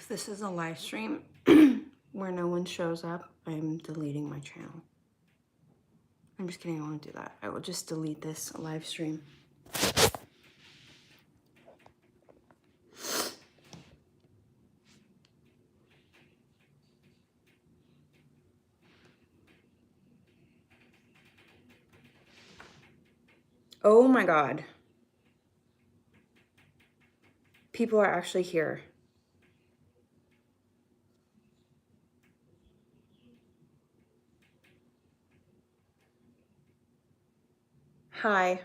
If this is a live stream where no one shows up, I'm deleting my channel. I'm just kidding, I won't do that. I will just delete this live stream. Oh my God. People are actually here. Hi.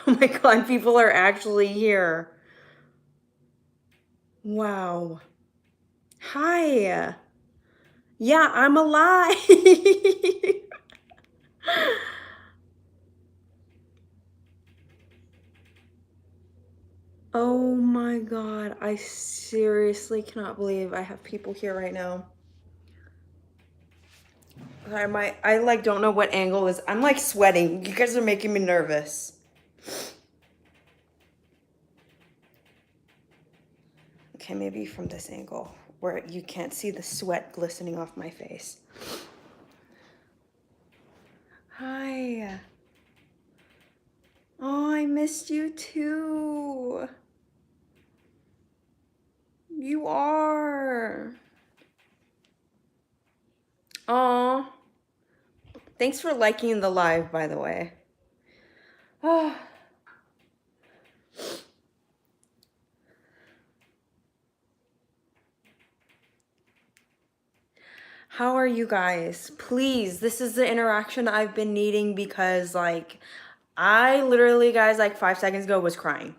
Oh my God, people are actually here. Wow. Hi. Yeah, I'm alive. Oh my God, I seriously cannot believe I have people here right now. I like don't know what angle is. I'm like sweating. You guys are making me nervous. Okay, maybe from this angle where you can't see the sweat glistening off my face. Hi. Oh, I missed you too. You are. Oh. Thanks for liking the live, by the way. Oh. How are you guys? Please, this is the interaction I've been needing because, like, I literally, guys, like 5 seconds ago was crying.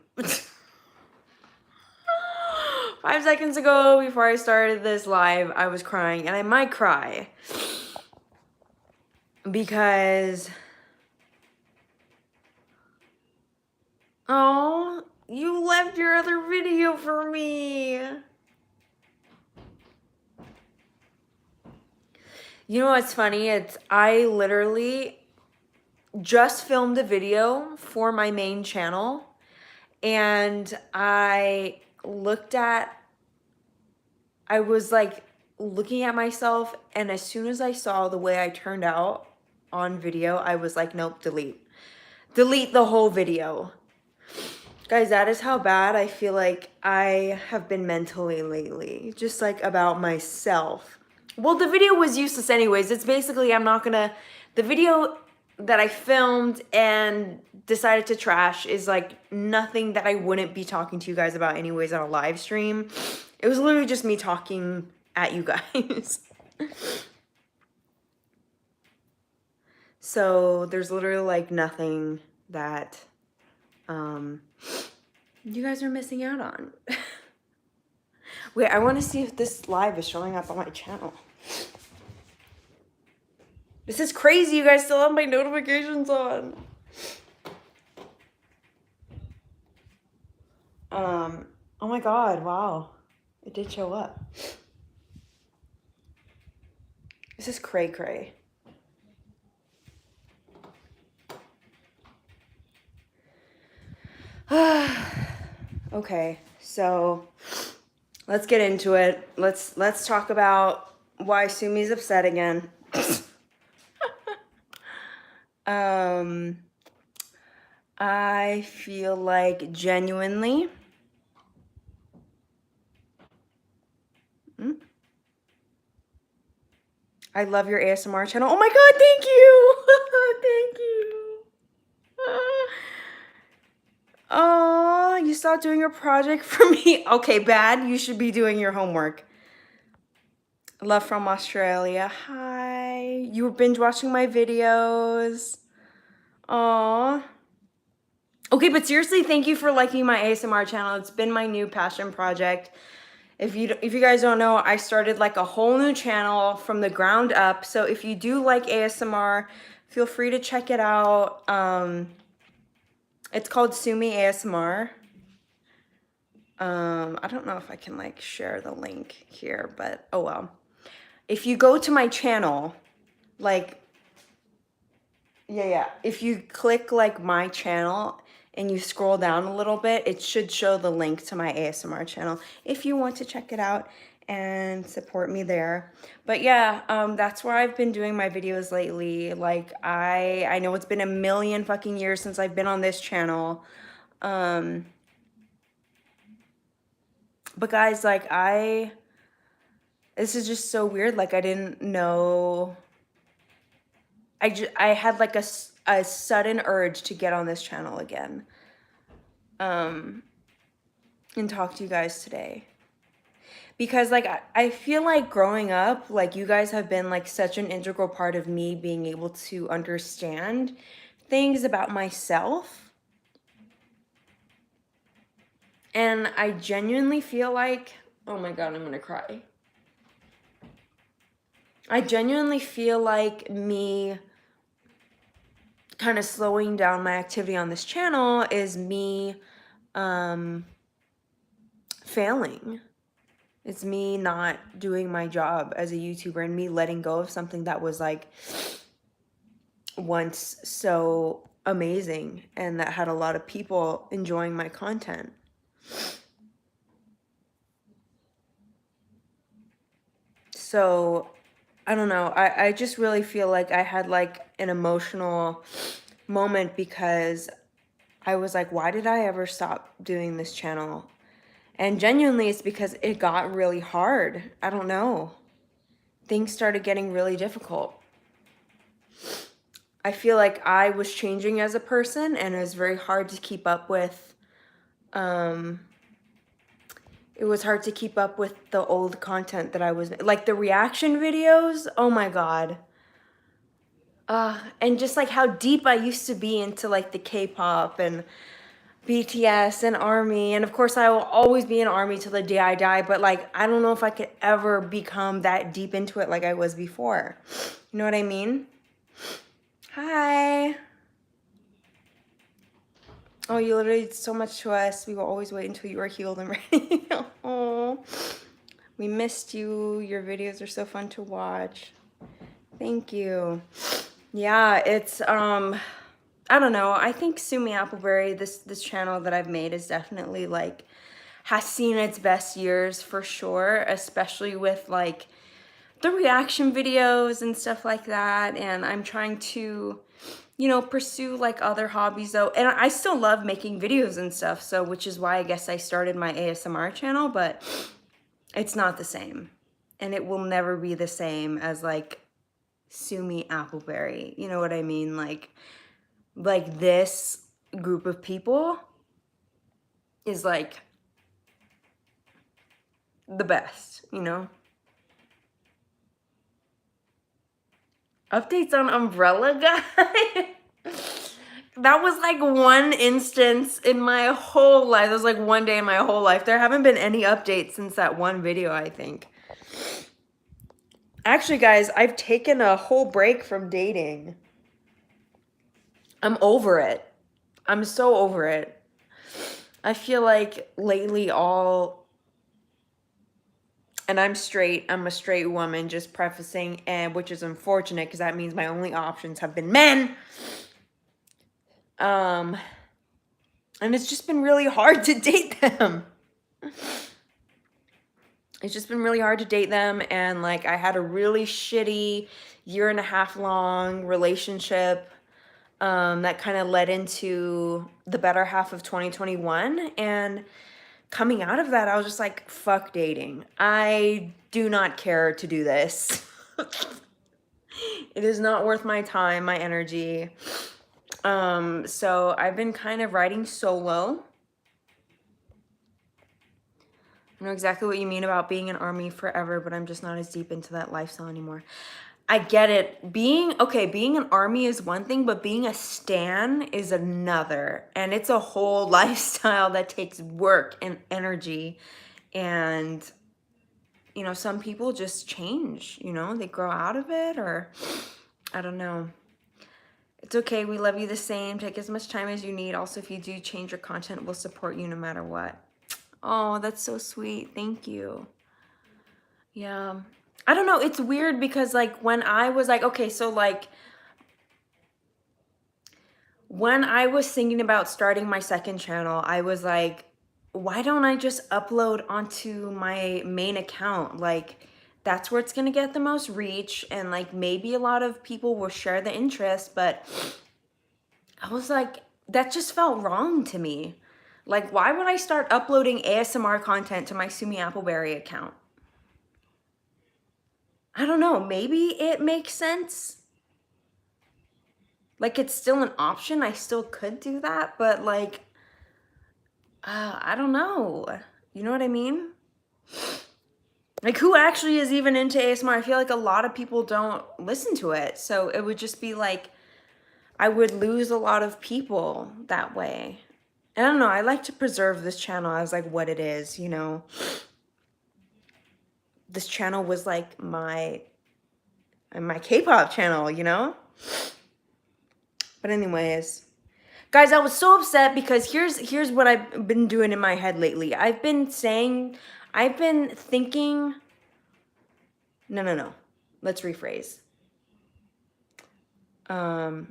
5 seconds ago, before I started this live, I was crying, and I might cry because, oh, you left your other video for me. You know what's funny? I literally just filmed a video for my main channel, and I was like looking at myself, and as soon as I saw the way I turned out on video, I was like, nope, delete. Delete the whole video. Guys, that is how bad I feel like I have been mentally lately. Just like about myself. Well, the video was useless anyways. It's basically, the video that I filmed and decided to trash is like nothing that I wouldn't be talking to you guys about anyways on a live stream. It was literally just me talking at you guys. So there's literally like nothing that you guys are missing out on. Wait, I want to see if this live is showing up on my channel. This is crazy. You guys still have my notifications on. Oh my God, wow. It did show up. This is cray cray. Okay, so let's get into it. Let's talk about why Sumi's upset again. I feel like genuinely I love your ASMR channel. Oh my God, thank you. Thank you. Oh, you stopped doing your project for me. Okay, bad. You should be doing your homework. Love from Australia. Hi. You were binge watching my videos. Aw. Okay, but seriously, thank you for liking my ASMR channel. It's been my new passion project. If you guys don't know, I started like a whole new channel from the ground up. So if you do like ASMR, feel free to check it out. It's called Sumi ASMR. I don't know if I can like share the link here, but oh well. If you go to my channel, like, yeah, if you click like my channel, and you scroll down a little bit, it should show the link to my ASMR channel if you want to check it out and support me there. But yeah, that's where I've been doing my videos lately. Like, I know it's been a million fucking years since I've been on this channel. But guys, like, this is just so weird. Like, I didn't know. I had like a sudden urge to get on this channel again. And talk to you guys today. Because like I feel like growing up, like you guys have been like such an integral part of me being able to understand things about myself. And I genuinely feel like, oh my God, I'm gonna cry. I genuinely feel like me kind of slowing down my activity on this channel is me failing. It's me not doing my job as a YouTuber and me letting go of something that was like once so amazing and that had a lot of people enjoying my content. So I don't know. I just really feel like I had like an emotional moment because I was like, why did I ever stop doing this channel? And genuinely, it's because it got really hard. I don't know. Things started getting really difficult. I feel like I was changing as a person and it was very hard to keep up with. It was hard to keep up with the old content that I was, like the reaction videos. Oh my God. And just like how deep I used to be into like the K-pop and BTS and ARMY. And of course I will always be in ARMY till the day I die. But like, I don't know if I could ever become that deep into it like I was before. You know what I mean? Hi. Oh, you literally did so much to us. We will always wait until you are healed and ready. Oh, we missed you. Your videos are so fun to watch. Thank you. Yeah, it's I don't know. I think Sumi Appleberry, this channel that I've made is definitely like has seen its best years for sure, especially with like the reaction videos and stuff like that. And I'm trying to, you know, pursue like other hobbies though. And I still love making videos and stuff. So, which is why I guess I started my ASMR channel, but it's not the same. And it will never be the same as like Sumi Appleberry. You know what I mean? Like this group of people is like the best, you know? Updates on Umbrella Guy? That was like one instance in my whole life. That was like one day in my whole life. There haven't been any updates since that one video, I think. Actually, guys, I've taken a whole break from dating. I'm over it. I'm so over it. I feel like lately and I'm straight. I'm a straight woman, just prefacing, and which is unfortunate because that means my only options have been men. And it's just been really hard to date them. It's just been really hard to date them, and like I had a really shitty 1.5 year long relationship that kind of led into the better half of 2021, and coming out of that, I was just like, fuck dating. I do not care to do this. It is not worth my time, my energy. So I've been kind of writing solo. I know exactly what you mean about being an ARMY forever, but I'm just not as deep into that lifestyle anymore. I get it. Being an ARMY is one thing, but being a stan is another. And it's a whole lifestyle that takes work and energy. And, you know, some people just change, you know, they grow out of it, or I don't know. It's okay. We love you the same. Take as much time as you need. Also, if you do change your content, we'll support you no matter what. Oh, that's so sweet. Thank you. Yeah. I don't know. It's weird because like when I was like, okay, so like when I was thinking about starting my second channel, I was like, why don't I just upload onto my main account? Like, that's where it's gonna get the most reach, and like maybe a lot of people will share the interest, but I was like, that just felt wrong to me. Like, why would I start uploading ASMR content to my Sumi Appleberry account? I don't know, maybe it makes sense. Like, it's still an option. I still could do that, but like, I don't know. You know what I mean? Like, who actually is even into ASMR? I feel like a lot of people don't listen to it. So it would just be like, I would lose a lot of people that way. And I don't know, I like to preserve this channel as like what it is, you know? This channel was like my K-pop channel, you know? But anyways, guys, I was so upset because here's what I've been doing in my head lately. I've been thinking, no. Let's rephrase. I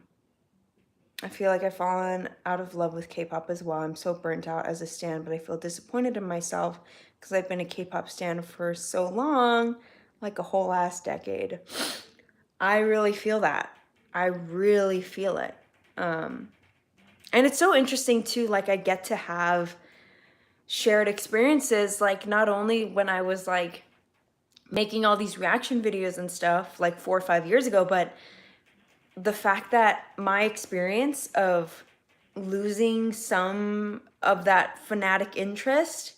feel like I've fallen out of love with K-pop as well. I'm so burnt out as a stan, but I feel disappointed in myself because I've been a K-pop stan for so long, like a whole last decade. I really feel that. I really feel it. And it's so interesting too, like I get to have shared experiences, like not only when I was like making all these reaction videos and stuff like 4 or 5 years ago, but the fact that my experience of losing some of that fanatic interest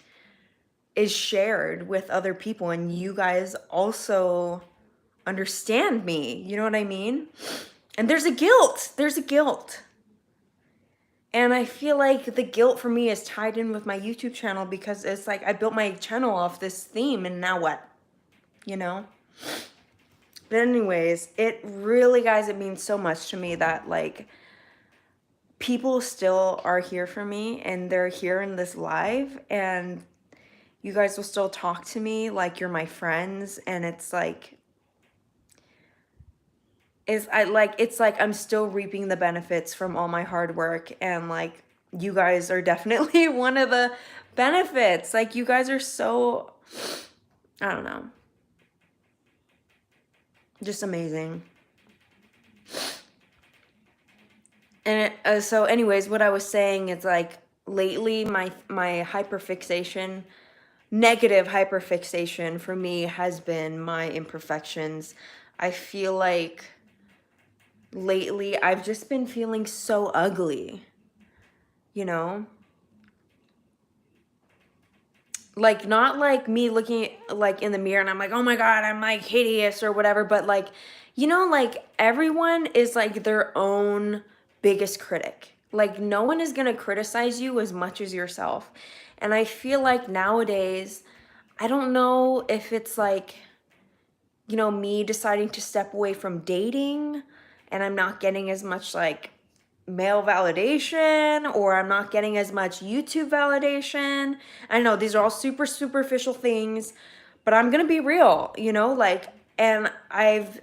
is shared with other people, and you guys also understand me. You know what I mean? And there's a guilt. There's a guilt. And I feel like the guilt for me is tied in with my YouTube channel because it's like I built my channel off this theme, and now what? You know? But anyways, it really, guys, it means so much to me that like people still are here for me and they're here in this live, and you guys will still talk to me like you're my friends, and it's like it's like I'm still reaping the benefits from all my hard work, and like you guys are definitely one of the benefits. Like you guys are so, I don't know, just amazing. And so anyways, what I was saying is like lately my hyperfixation, negative hyperfixation for me has been my imperfections. I feel like lately I've just been feeling so ugly, you know? Like not like me looking like in the mirror and I'm like, oh my God, I'm like hideous or whatever, but like, you know, like everyone is like their own biggest critic. Like no one is gonna criticize you as much as yourself. And I feel like nowadays, I don't know if it's like, you know, me deciding to step away from dating and I'm not getting as much like male validation, or I'm not getting as much YouTube validation. I know these are all super superficial things, but I'm gonna be real, you know, like, and I've,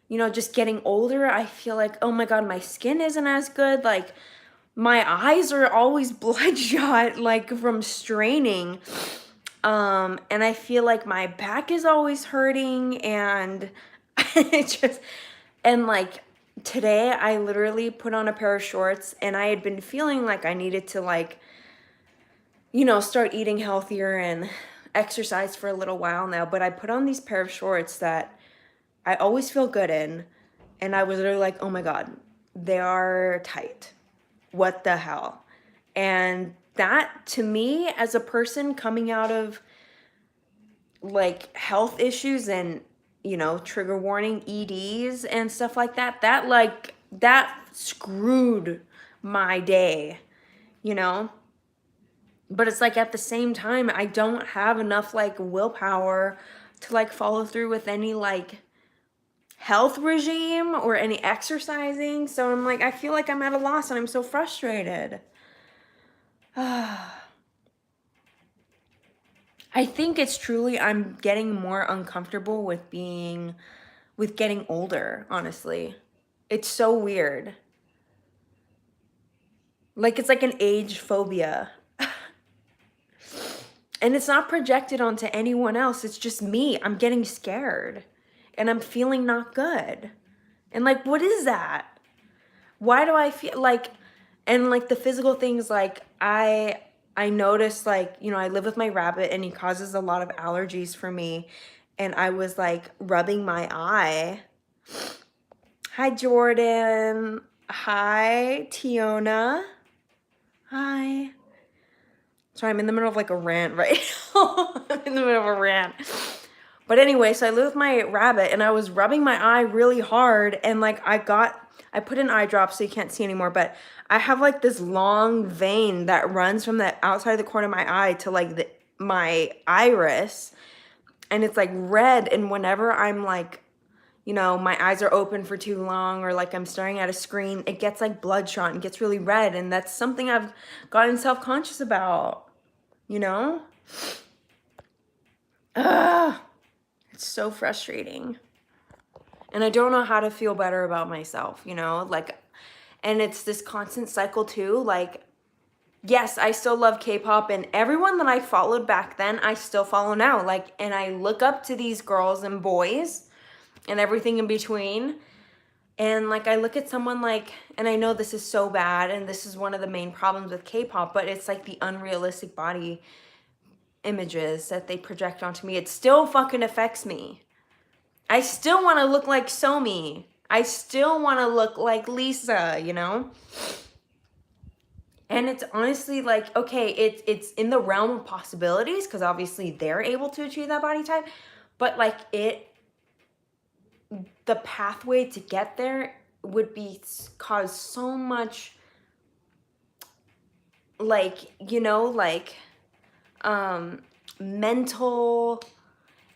you know, just getting older, I feel like, oh my God, my skin isn't as good. Like my eyes are always bloodshot, like from straining. And I feel like my back is always hurting, and it just, and like today I literally put on a pair of shorts, and I had been feeling like I needed to like, you know, start eating healthier and exercise for a little while now, but I put on these pair of shorts that I always feel good in, and I was literally like, oh my God, they are tight. What the hell? And that to me, as a person coming out of like health issues and, you know, trigger warning EDs and stuff like that, that like that screwed my day, you know? But it's like at the same time, I don't have enough like willpower to like follow through with any like health regime or any exercising. So I'm like, I feel like I'm at a loss and I'm so frustrated. I think it's truly, I'm getting more uncomfortable with getting older, honestly. It's so weird. Like it's like an age phobia. And it's not projected onto anyone else. It's just me. I'm getting scared and I'm feeling not good. And like, what is that? Why do I feel like, and like the physical things, like I noticed, like, you know, I live with my rabbit and he causes a lot of allergies for me. And I was like rubbing my eye. Hi, Jordan. Hi, Tiona. Hi. Sorry, I'm in the middle of like a rant right now. I'm in the middle of a rant. But anyway, so I live with my rabbit and I was rubbing my eye really hard and like I put an eye drop so you can't see anymore, but I have like this long vein that runs from the outside of the corner of my eye to like my iris, and it's like red, and whenever I'm like, you know, my eyes are open for too long or like I'm staring at a screen, it gets like bloodshot and gets really red, and that's something I've gotten self-conscious about, you know? Ugh, it's so frustrating. And I don't know how to feel better about myself, you know? Like, and it's this constant cycle too. Like, yes, I still love K-pop, and everyone that I followed back then, I still follow now. Like, and I look up to these girls and boys and everything in between. And like, I look at someone like, and I know this is so bad, and this is one of the main problems with K-pop, but it's like the unrealistic body images that they project onto me. It still fucking affects me. I still want to look like Somi. I still want to look like Lisa, you know? And it's honestly like, okay, it's in the realm of possibilities because obviously they're able to achieve that body type, but like the pathway to get there would be cause so much, like, you know, like mental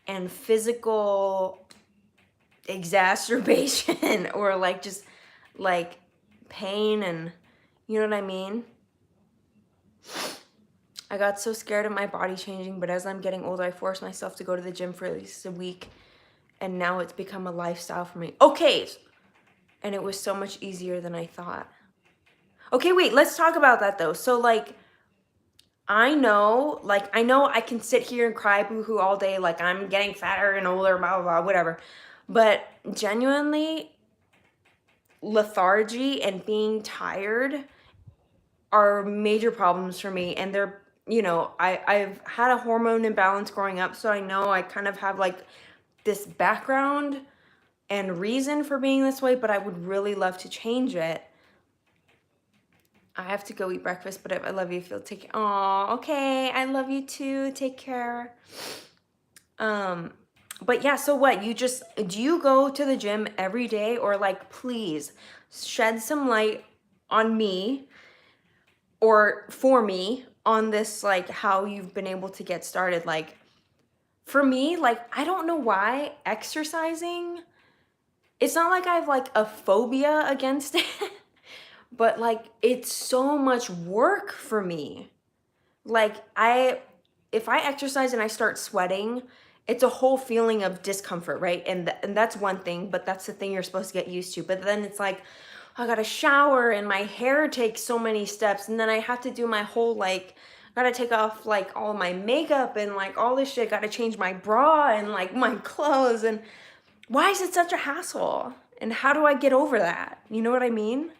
and physical exacerbation or like just like pain, and you know what I mean? I got so scared of my body changing, but as I'm getting older, I forced myself to go to the gym for at least a week, and now it's become a lifestyle for me. Okay, and it was so much easier than I thought. Okay, wait, let's talk about that though. So like, I know I can sit here and cry boohoo all day, like I'm getting fatter and older, blah, blah, blah, whatever. But genuinely, lethargy and being tired are major problems for me. And they're, you know, I've had a hormone imbalance growing up, so I know I kind of have like this background and reason for being this way, but I would really love to change it. I have to go eat breakfast, but I love you if you'll take, oh, okay, I love you too, take care. But yeah, so what, do you go to the gym every day, or like, please shed some light on me or for me on this, like how you've been able to get started. Like for me, like, I don't know why exercising, it's not like I have like a phobia against it, but like it's so much work for me. Like if I exercise and I start sweating, it's a whole feeling of discomfort, right? And that's one thing, but that's the thing you're supposed to get used to. But then it's like, I gotta shower and my hair takes so many steps, and then I have to do my whole like, gotta take off like all my makeup and like all this shit, gotta change my bra and like my clothes, and why is it such a hassle? And how do I get over that? You know what I mean?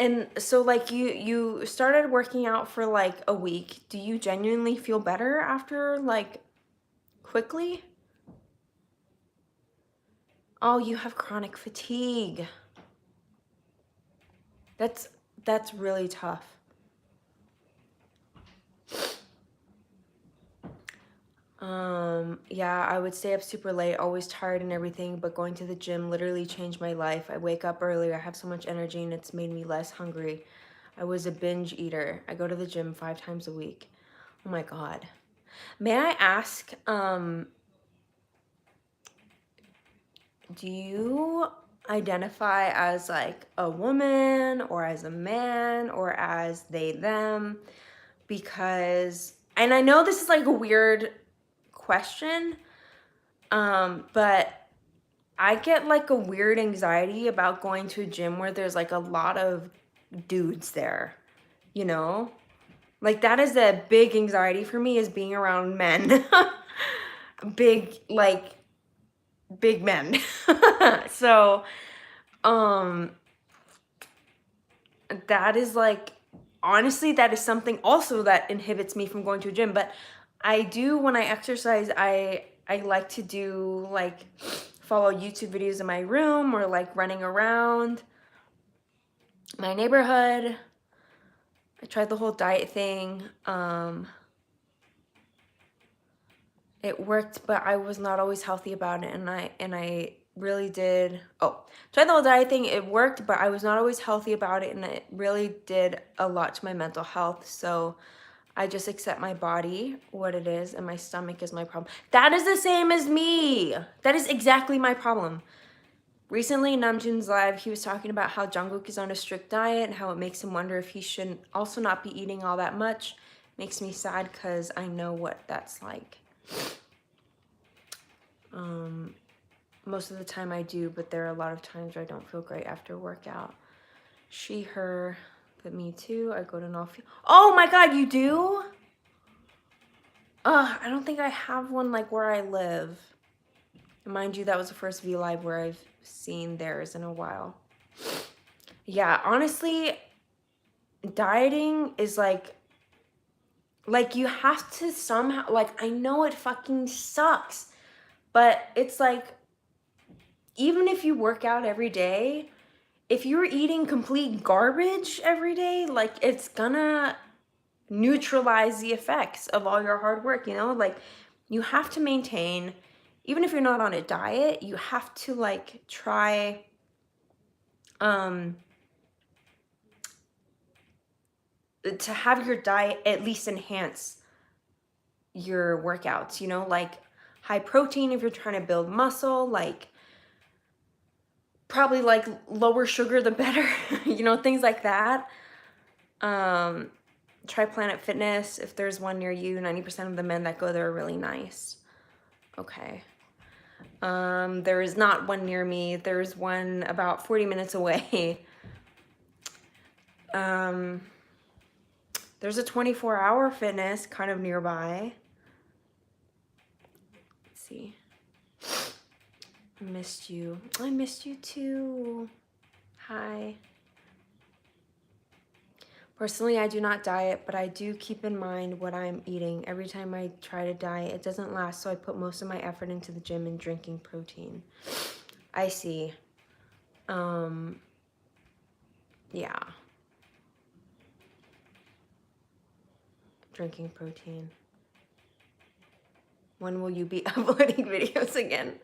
And so like you started working out for like a week. Do you genuinely feel better after, like, quickly? Oh, you have chronic fatigue. That's that's really tough. Yeah, I would stay up super late, always tired and everything, but going to the gym literally changed my life. I wake up earlier, I have so much energy, and it's made me less hungry. I was a binge eater. I go to the gym 5 times a week. Oh my God. May I ask, do you identify as like a woman or as a man or as they, them? Because, and I know this is like a weird question, but I get like a weird anxiety about going to a gym where there's like a lot of dudes there, you know? Like that is a big anxiety for me, is being around men. Big, like big men. So, um that is like, honestly, that is something also that inhibits me from going to a gym. But I do, when I exercise, I like to do like follow YouTube videos in my room, or like running around my neighborhood. I tried the whole diet thing. It worked, but I was not always healthy about it, and I really did. Oh, tried the whole diet thing. It worked, but I was not always healthy about it, and it really did a lot to my mental health. So I just accept my body, what it is, and my stomach is my problem. That is the same as me. That is exactly my problem. Recently in Namjoon's live, he was talking about how Jungkook is on a strict diet and how it makes him wonder if he should also not be eating all that much. Makes me sad because I know what that's like. Most of the time I do, but there are a lot of times where I don't feel great after a workout. She, her, but me too. I go to no. Oh my God, you do? I don't think I have one like where I live. Mind you, that was the first V Live where I've seen theirs in a while. Yeah, honestly, dieting is like you have to somehow, like, I know it fucking sucks, but it's like, even if you work out every day, if you're eating complete garbage every day, like, it's gonna neutralize the effects of all your hard work, you know? Like, you have to maintain, even if you're not on a diet, you have to like try to have your diet at least enhance your workouts, you know, like high protein if you're trying to build muscle, like probably like lower sugar the better, you know, things like that. Try Planet Fitness if there's one near you. 90% of the men that go there are really nice. Okay. There is not one near me. There's one about 40 minutes away. There's a 24-hour fitness kind of nearby. Let's see. I missed you. I missed you too. Hi. Personally, I do not diet, but I do keep in mind what I'm eating. Every time I try to diet, it doesn't last, so I put most of my effort into the gym and drinking protein. I see. Yeah. Drinking protein. When will you be uploading videos again?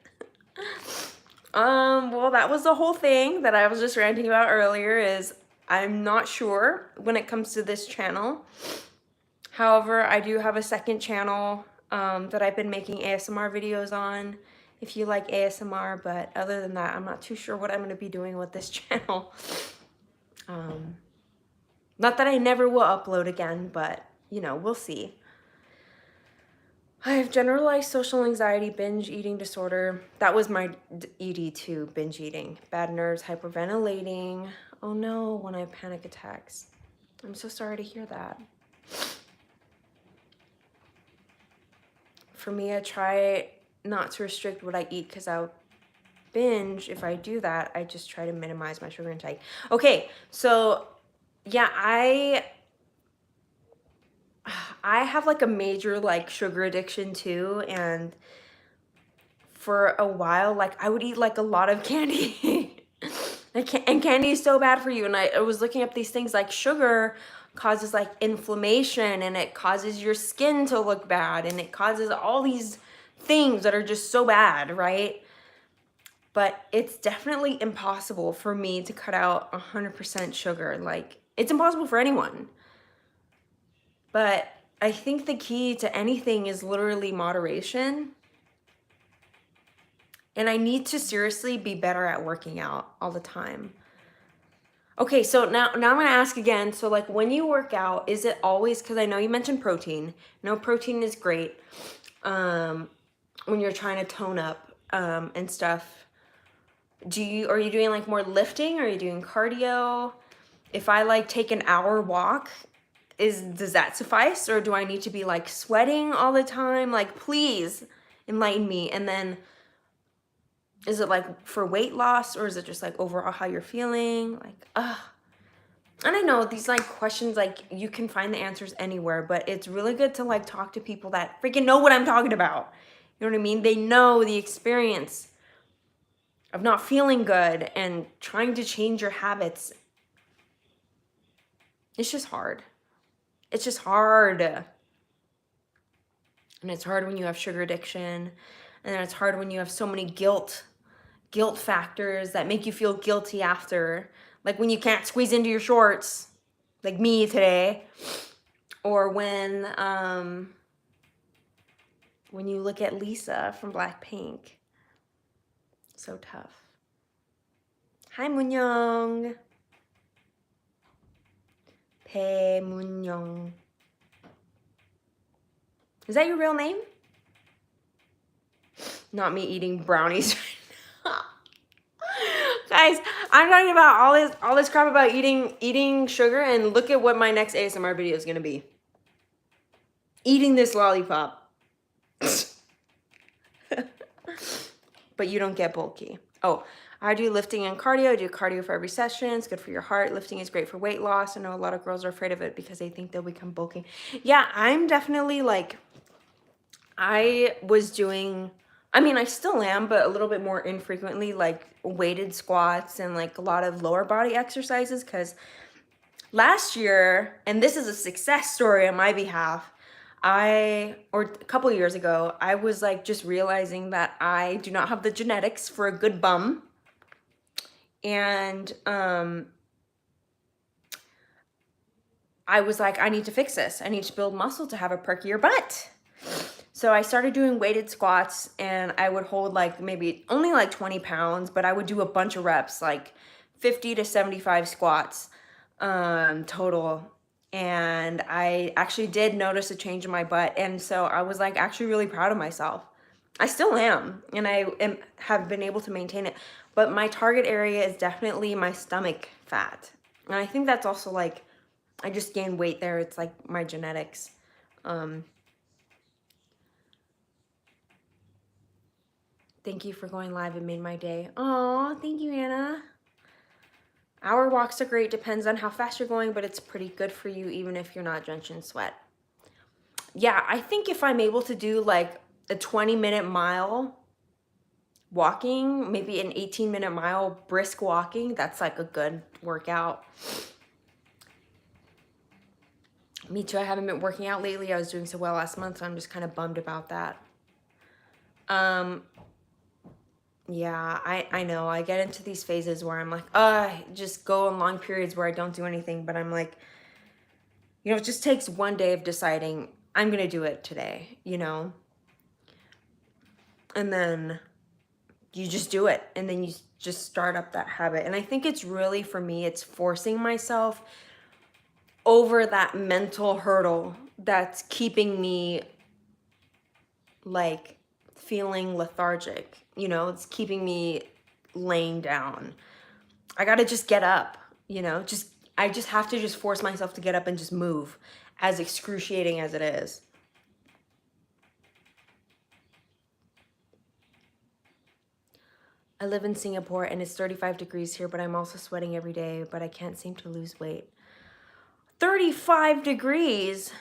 Well, that was the whole thing that I was just ranting about earlier, is I'm not sure when it comes to this channel. However, I do have a second channel that I've been making ASMR videos on, if you like ASMR, but other than that, I'm not too sure what I'm going to be doing with this channel. Not that I never will upload again, but, you know, we'll see. I have generalized social anxiety, binge eating disorder. That was my ED too, binge eating. Bad nerves, hyperventilating. Oh no, when I have panic attacks. I'm so sorry to hear that. For me, I try not to restrict what I eat because I'll binge. If I do that, I just try to minimize my sugar intake. Okay, so yeah, I have like a major like sugar addiction too, and for a while, like I would eat like a lot of candy. And candy is so bad for you. And I was looking up these things like sugar causes like inflammation, and it causes your skin to look bad, and it causes all these things that are just so bad, right? But it's definitely impossible for me to cut out 100% sugar. Like, it's impossible for anyone. But I think the key to anything is literally moderation. And I need to seriously be better at working out all the time. Okay, so now I'm gonna ask again. So like when you work out, is it always, because I know you mentioned protein. No, protein is great when you're trying to tone up and stuff. Are you doing like more lifting, or are you doing cardio? If I like take an hour walk, does that suffice, or do I need to be like sweating all the time? Like, please enlighten me. And then is it like for weight loss, or is it just like overall how you're feeling? Like, and I know these like questions, like you can find the answers anywhere, but it's really good to like talk to people that freaking know what I'm talking about. You know what I mean? They know the experience of not feeling good and trying to change your habits. It's just hard. It's just hard. And it's hard when you have sugar addiction. And then it's hard when you have so many guilt factors that make you feel guilty after. Like when you can't squeeze into your shorts, like me today. Or when you look at Lisa from Blackpink. So tough. Hi, Moonyoung. Pei Moonyoung. Is that your real name? Not me eating brownies right now. Guys, I'm talking about all this crap about eating sugar, and look at what my next ASMR video is gonna be. Eating this lollipop. But you don't get bulky. Oh, I do lifting and cardio. I do cardio for every session. It's good for your heart. Lifting is great for weight loss. I know a lot of girls are afraid of it because they think they'll become bulky. Yeah, I'm definitely like, I was doing, I mean, I still am, but a little bit more infrequently, like weighted squats and like a lot of lower body exercises. Because last year, and this is a success story on my behalf, or a couple years ago, I was like just realizing that I do not have the genetics for a good bum. And I was like, I need to fix this. I need to build muscle to have a perkier butt. So I started doing weighted squats, and I would hold like maybe only like 20 pounds, but I would do a bunch of reps, like 50 to 75 squats total. And I actually did notice a change in my butt. And so I was like actually really proud of myself. I still am, and have been able to maintain it. But my target area is definitely my stomach fat. And I think that's also like, I just gained weight there. It's like my genetics. Thank you for going live. It made my day. Aw, thank you, Anna. Hour walks are great. Depends on how fast you're going, but it's pretty good for you even if you're not drenched in sweat. Yeah, I think if I'm able to do like a 20-minute mile walking, maybe an 18-minute mile brisk walking, that's like a good workout. Me too. I haven't been working out lately. I was doing so well last month, so I'm just kind of bummed about that. Yeah, I know. I get into these phases where I'm like, I just go on long periods where I don't do anything, but I'm like, you know, it just takes one day of deciding I'm going to do it today, you know? And then you just do it, and then you just start up that habit. And I think it's really, for me, it's forcing myself over that mental hurdle that's keeping me like feeling lethargic, you know? It's keeping me laying down. I gotta just get up, you know? I just have to just force myself to get up and just move, as excruciating as it is. I live in Singapore and it's 35 degrees here, but I'm also sweating every day, but I can't seem to lose weight. 35 degrees?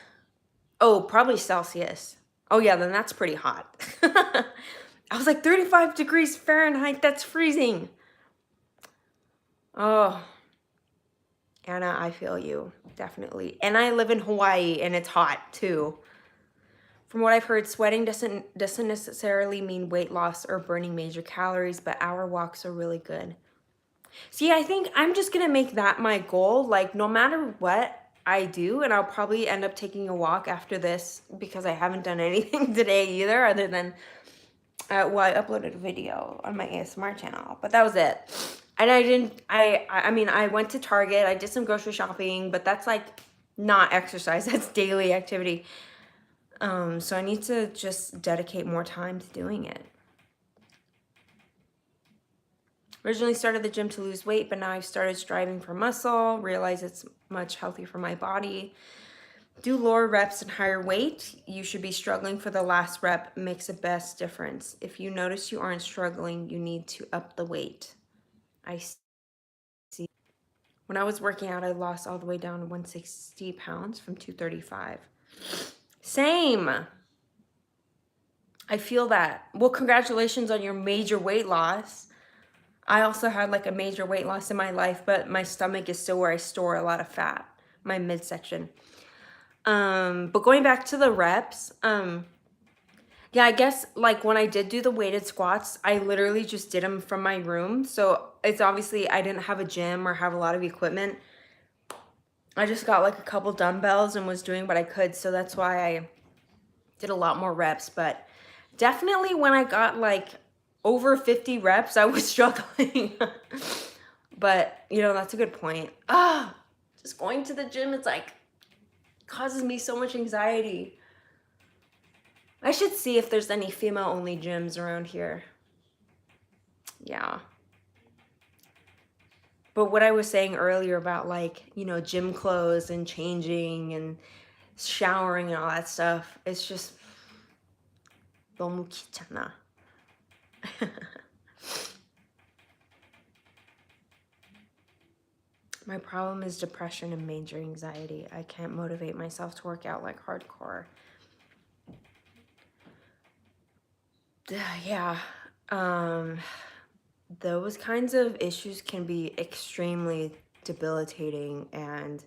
Oh, probably Celsius. Oh yeah, then that's pretty hot. I was like, 35 degrees Fahrenheit, that's freezing. Oh, Anna, I feel you, definitely. And I live in Hawaii and it's hot too. From what I've heard, sweating doesn't necessarily mean weight loss or burning major calories, but hour walks are really good. See, I think I'm just gonna make that my goal. Like, no matter what I do, and I'll probably end up taking a walk after this because I haven't done anything today either, other than, well, I uploaded a video on my ASMR channel, but that was it. And I mean, I went to Target, I did some grocery shopping, but that's like not exercise, that's daily activity. So I need to just dedicate more time to doing it. Originally started the gym to lose weight, but now I've started striving for muscle, realize it's much healthier for my body. Do lower reps and higher weight. You should be struggling for the last rep. Makes the best difference. If you notice you aren't struggling, you need to up the weight. I see. When I was working out, I lost all the way down to 160 pounds from 235. Same. I feel that. Well, congratulations on your major weight loss. I also had like a major weight loss in my life, but my stomach is still where I store a lot of fat, my midsection. But going back to the reps, yeah, I guess like when I did do the weighted squats, I literally just did them from my room. So it's obviously I didn't have a gym or have a lot of equipment. I just got like a couple dumbbells and was doing what I could. So that's why I did a lot more reps. But definitely when I got like over 50 reps, I was struggling. But you know, that's a good point. Just going to the gym, it's like causes me so much anxiety. I should see if there's any female-only gyms around here. Yeah. But what I was saying earlier about like, you know, gym clothes and changing and showering and all that stuff, it's just 너무 귀찮아. My problem is depression and major anxiety. I can't motivate myself to work out like hardcore. Yeah. Those kinds of issues can be extremely debilitating, and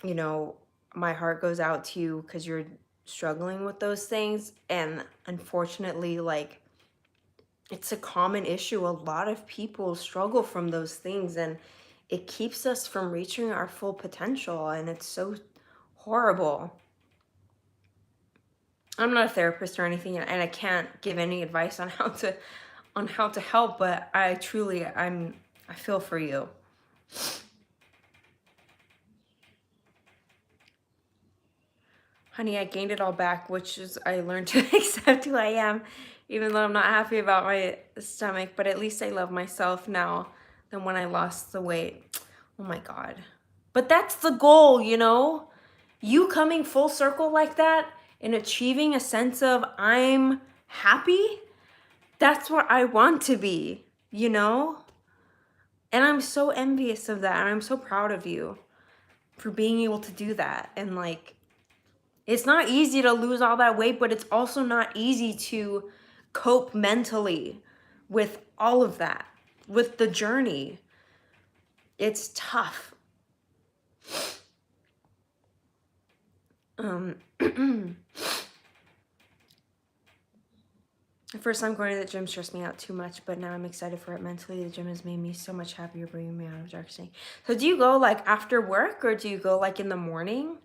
you know, my heart goes out to you because you're struggling with those things. And unfortunately, like, it's a common issue. A lot of people struggle from those things, and it keeps us from reaching our full potential, and it's so horrible. I'm not a therapist or anything, and I can't give any advice on how to help, but I truly I feel for you. Honey, I gained it all back, which is I learned to accept who I am, even though I'm not happy about my stomach, but at least I love myself now than when I lost the weight. Oh my God. But that's the goal, you know? You coming full circle like that and achieving a sense of I'm happy, that's where I want to be, you know? And I'm so envious of that, and I'm so proud of you for being able to do that. And like, it's not easy to lose all that weight, but it's also not easy to cope mentally with all of that, with the journey. It's tough. At first time going to the gym stressed me out too much, but now I'm excited for it mentally. The gym has made me so much happier, bringing me out of dark state. So do you go like after work, or do you go like in the morning?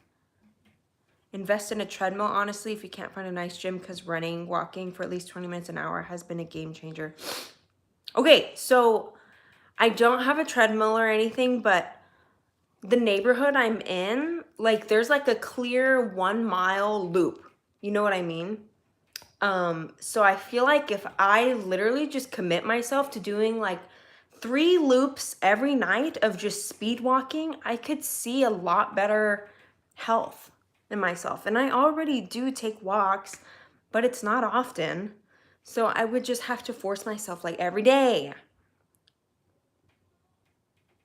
Invest in a treadmill, honestly, if you can't find a nice gym, because running, walking for at least 20 minutes an hour has been a game changer. Okay, so I don't have a treadmill or anything, but the neighborhood I'm in, like there's like a clear 1 mile loop. You know what I mean? So I feel like if I literally just commit myself to doing like 3 loops every night of just speed walking, I could see a lot better health in myself. And I already do take walks, but it's not often. So I would just have to force myself like every day.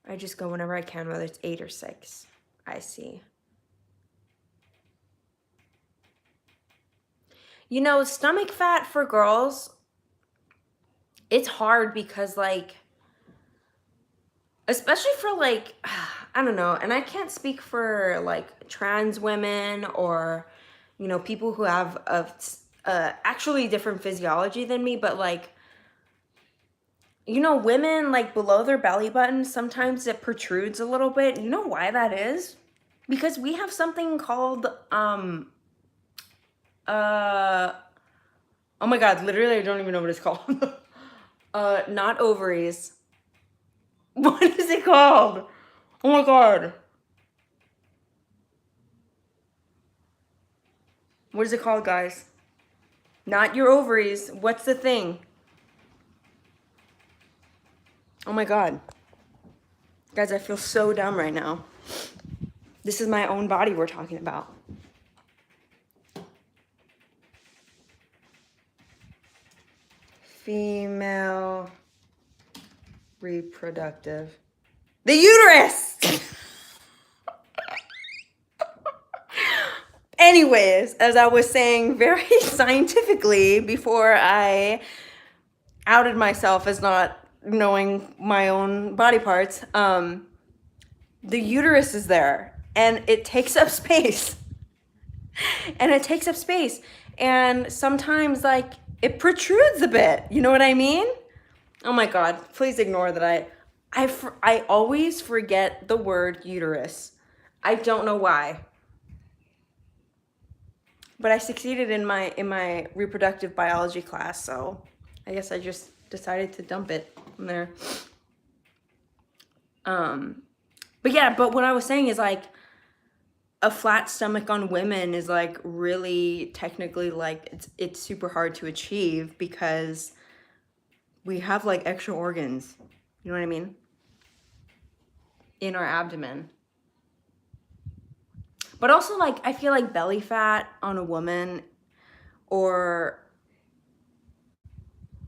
I just go whenever I can, whether it's 8 or 6. I see. You know, stomach fat for girls, it's hard because like, especially for like, I don't know, and I can't speak for like trans women or, you know, people who have actually different physiology than me, but like, you know, women like below their belly button, sometimes it protrudes a little bit. You know why that is? Because we have something called, oh my God, literally I don't even know what it's called. Not ovaries. What is it called? Oh my God. What is it called, guys? Not your ovaries. What's the thing? Oh my God. Guys, I feel so dumb right now. This is my own body we're talking about. Female reproductive. The uterus! Anyways, as I was saying very scientifically before I outed myself as not knowing my own body parts, the uterus is there and it takes up space. And it takes up space. And sometimes, like, it protrudes a bit. You know what I mean? Oh my God, please ignore that I always forget the word uterus. I don't know why. But I succeeded in my reproductive biology class, so I guess I just decided to dump it from there. But yeah, but what I was saying is like a flat stomach on women is like really technically like it's super hard to achieve because we have like extra organs. You know what I mean? In our abdomen. But also like I feel like belly fat on a woman or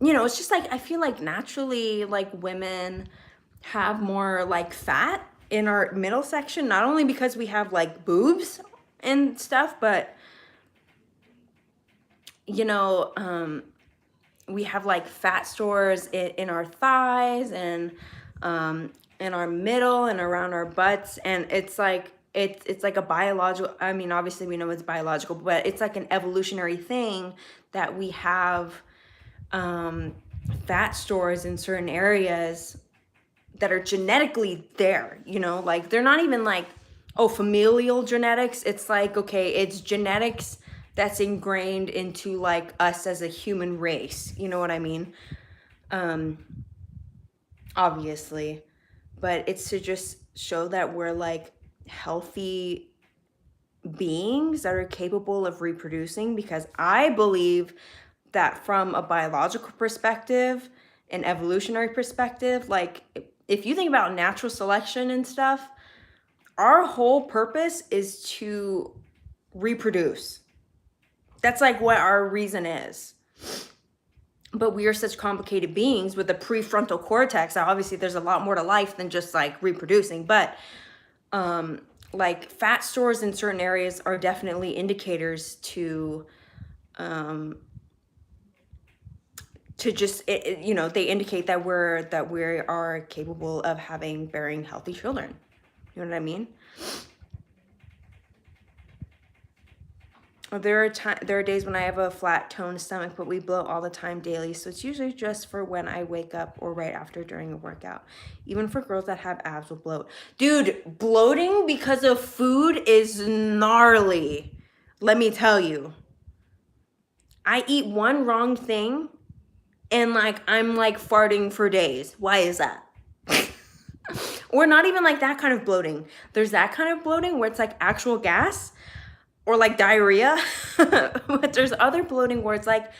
you know, it's just like I feel like naturally like women have more like fat in our middle section, not only because we have like boobs and stuff, but you know, we have like fat stores in our thighs and in our middle and around our butts, and it's like it's like a biological, I mean obviously we know it's biological, but it's like an evolutionary thing that we have fat stores in certain areas that are genetically there, you know, like they're not even like, oh, familial genetics. It's like, okay, it's genetics that's ingrained into like us as a human race. You know what I mean? Obviously, but it's to just show that we're like healthy beings that are capable of reproducing, because I believe that from a biological perspective, an evolutionary perspective, like if you think about natural selection and stuff, our whole purpose is to reproduce. That's like what our reason is. But we are such complicated beings with a prefrontal cortex. Now, obviously, there's a lot more to life than just like reproducing, but like fat stores in certain areas are definitely indicators to just you know, they indicate that we are capable of bearing healthy children. You know what I mean? There are days when I have a flat toned stomach, but we bloat all the time daily. So it's usually just for when I wake up or right after during a workout. Even for girls that have abs will bloat. Dude, bloating because of food is gnarly. Let me tell you. I eat one wrong thing and like I'm like farting for days. Why is that? Or not even like that kind of bloating. There's that kind of bloating where it's like actual gas or like diarrhea. But there's other bloating where it's like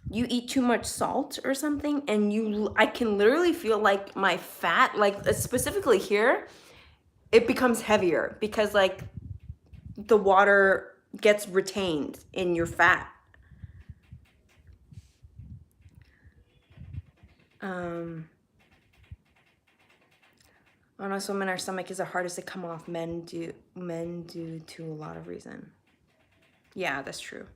you eat too much salt or something and I can literally feel like my fat, like specifically here, it becomes heavier because like the water gets retained in your fat. On us women, our stomach is the hardest to come off. Men due to a lot of reason. Yeah, that's true.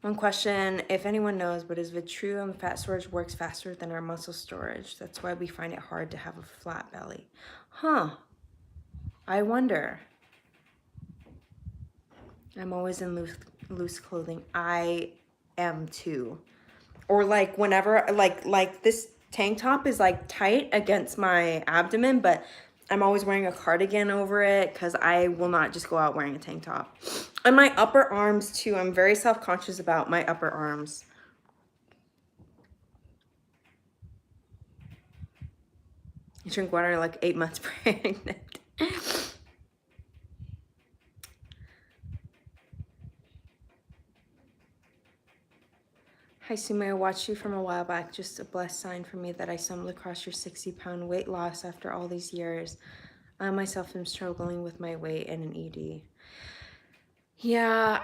One question, if anyone knows, but is it true fat storage works faster than our muscle storage? That's why we find it hard to have a flat belly. Huh. I wonder. I'm always in loose clothing. I am too. Or like whenever, like this tank top is like tight against my abdomen, but I'm always wearing a cardigan over it because I will not just go out wearing a tank top. And my upper arms too. I'm very self-conscious about my upper arms. I drink water like 8 months pregnant. Hi, Sumi. I watched you from a while back. Just a blessed sign for me that I stumbled across your 60-pound weight loss after all these years. I myself am struggling with my weight and an ED. Yeah,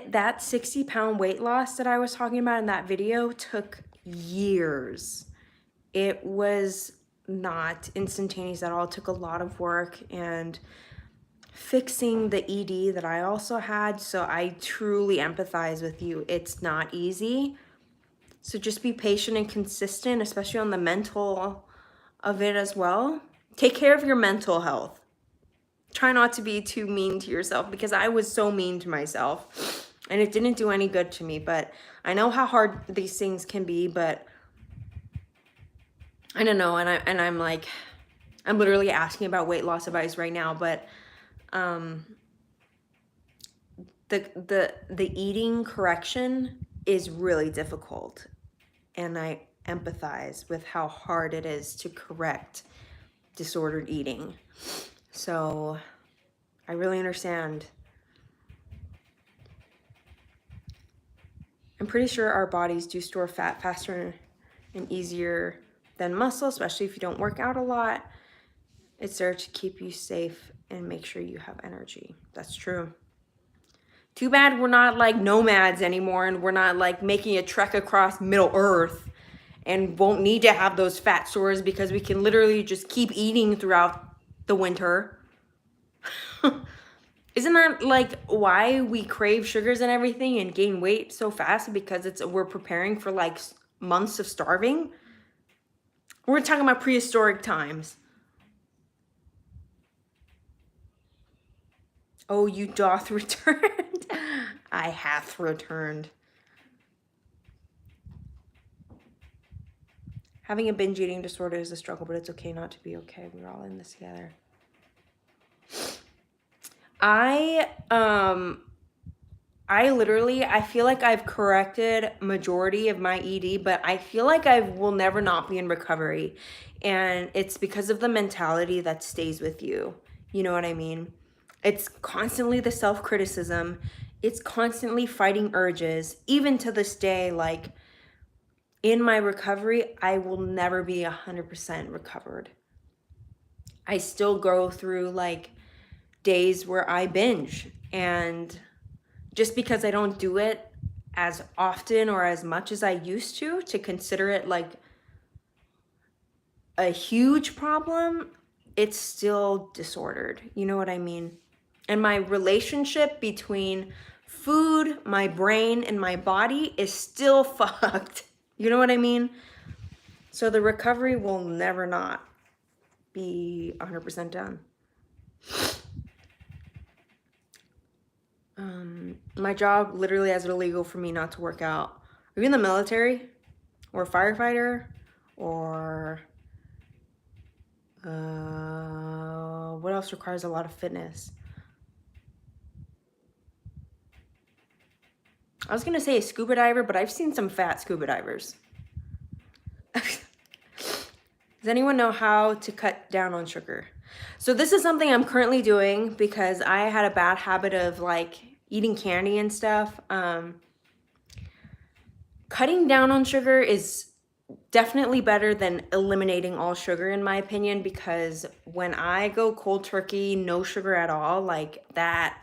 that 60-pound weight loss that I was talking about in that video took years. It was not instantaneous at all. It took a lot of work and fixing the ED that I also had. So I truly empathize with you. It's not easy. So just be patient and consistent, especially on the mental of it as well. Take care of your mental health. Try not to be too mean to yourself, because I was so mean to myself and it didn't do any good to me. But I know how hard these things can be, but I don't know. I'm like, I'm literally asking about weight loss advice right now, but the eating correction is really difficult, and I empathize with how hard it is to correct disordered eating. So I really understand. I'm pretty sure our bodies do store fat faster and easier than muscle, especially if you don't work out a lot. It's there to keep you safe and make sure you have energy. That's true. Too bad we're not like nomads anymore, and we're not like making a trek across Middle Earth and won't need to have those fat stores, because we can literally just keep eating throughout the winter. Isn't that like why we crave sugars and everything and gain weight so fast? Because we're preparing for like months of starving. We're talking about prehistoric times. Oh, you doth return. I hath returned. Having a binge eating disorder is a struggle, but it's okay not to be okay. We're all in this together. I literally, I feel like I've corrected majority of my ED, but I feel like I will never not be in recovery. And it's because of the mentality that stays with you. You know what I mean? It's constantly the self-criticism. It's constantly fighting urges. Even to this day, like in my recovery, I will never be 100% recovered. I still go through like days where I binge, and just because I don't do it as often or as much as I used to consider it like a huge problem, it's still disordered. You know what I mean? And my relationship between food, my brain, and my body is still fucked. You know what I mean? So the recovery will never not be 100% done. My job literally has it illegal for me not to work out. Are you in the military or a firefighter or what else requires a lot of fitness? I was gonna say a scuba diver, but I've seen some fat scuba divers. Does anyone know how to cut down on sugar? So this is something I'm currently doing because I had a bad habit of like eating candy and stuff. Cutting down on sugar is definitely better than eliminating all sugar, in my opinion, because when I go cold turkey, no sugar at all, like that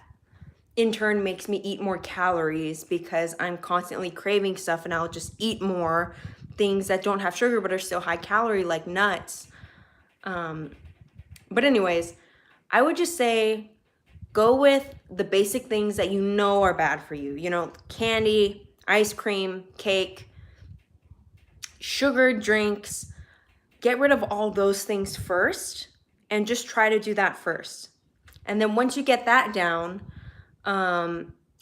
in turn makes me eat more calories because I'm constantly craving stuff, and I'll just eat more things that don't have sugar but are still high calorie, like nuts. But anyways, I would just say go with the basic things that you know are bad for you. You know, candy, ice cream, cake, sugar drinks. Get rid of all those things first and just try to do that first. And then once you get that down,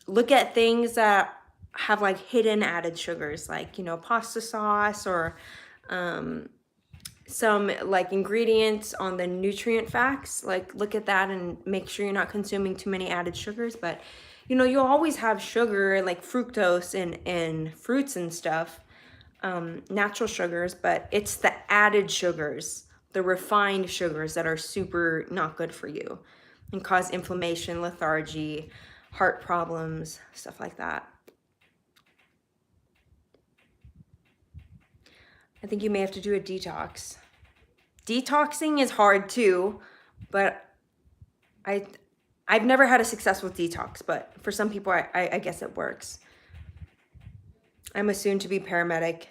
look at things that have like hidden added sugars, like, you know, pasta sauce or some like ingredients on the nutrient facts. Like look at that and make sure you're not consuming too many added sugars. But you know, you'll always have sugar like fructose in fruits and stuff, natural sugars, but it's the added sugars, the refined sugars that are super not good for you and cause inflammation, lethargy, heart problems, stuff like that. I think you may have to do a detox. Detoxing is hard too, but I've never had a successful detox, but for some people, I guess it works. I'm a soon-to-be paramedic.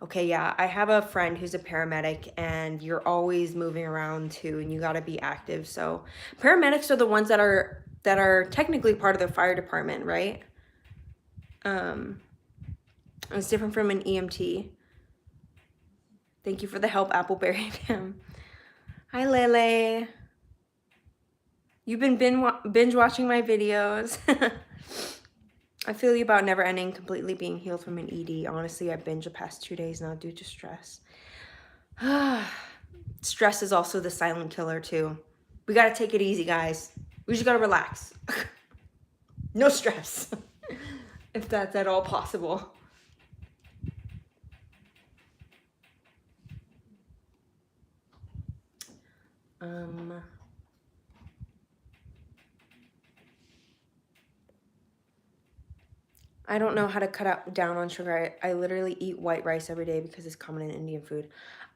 Okay, yeah, I have a friend who's a paramedic, and you're always moving around too, and you got to be active. So paramedics are the ones that are technically part of the fire department, right? It's different from an EMT. Thank you for the help, Appleberry. Hi, Lele. You've been binge watching my videos. I feel you about never ending, completely being healed from an ED. Honestly, I binged the past 2 days now due to stress. Stress is also the silent killer too. We gotta take it easy, guys. We just gotta relax. No stress. If that's at all possible. I don't know how to cut down on sugar. I literally eat white rice every day because it's common in Indian food.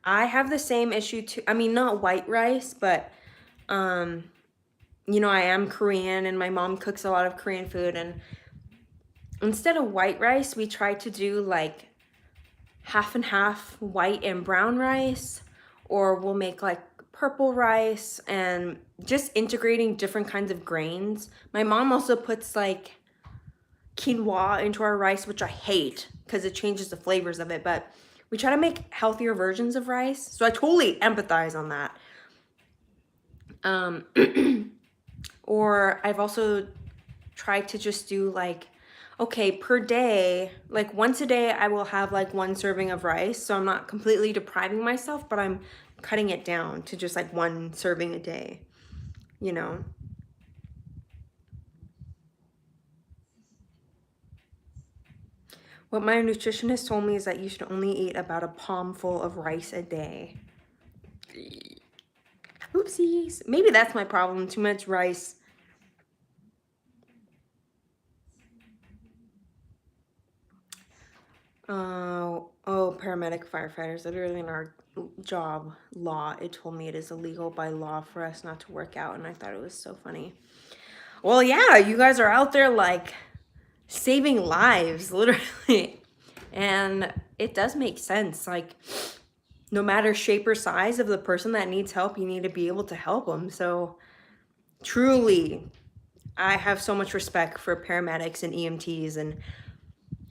I have the same issue too. I mean, not white rice, but you know, I am Korean and my mom cooks a lot of Korean food, and instead of white rice, we try to do like half and half white and brown rice, or we'll make like purple rice, and just integrating different kinds of grains. My mom also puts like quinoa into our rice, which I hate because it changes the flavors of it, but we try to make healthier versions of rice. So I totally empathize on that. Or I've also tried to just do like, okay, per day, like once a day, I will have like 1 serving of rice. So I'm not completely depriving myself, but I'm cutting it down to just like 1 serving a day, you know? What my nutritionist told me is that you should only eat about a palmful of rice a day. Oopsies. Maybe that's my problem, too much rice. Paramedic firefighters, literally in our job law, it told me it is illegal by law for us not to work out, and I thought it was so funny. Well, yeah, you guys are out there like saving lives, literally. And it does make sense. Like, no matter shape or size of the person that needs help, you need to be able to help them. So truly, I have so much respect for paramedics and EMTs and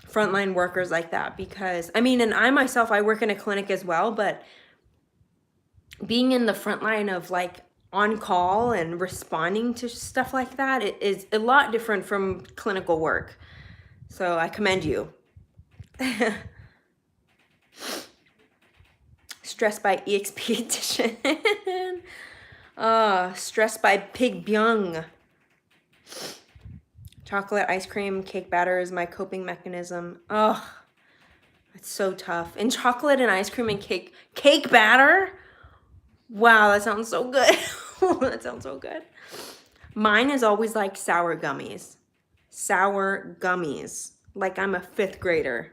frontline workers like that, because I mean, and I myself, I work in a clinic as well, but being in the front line of like on call and responding to stuff like that, it is a lot different from clinical work. So I commend you. Stressed by EXP edition. Stressed by Pig Byung. Chocolate, ice cream, cake batter is my coping mechanism. Oh, it's so tough. And chocolate and ice cream and cake batter? Wow, that sounds so good. That sounds so good. Mine is always like sour gummies. Sour gummies. Like I'm a 5th grader.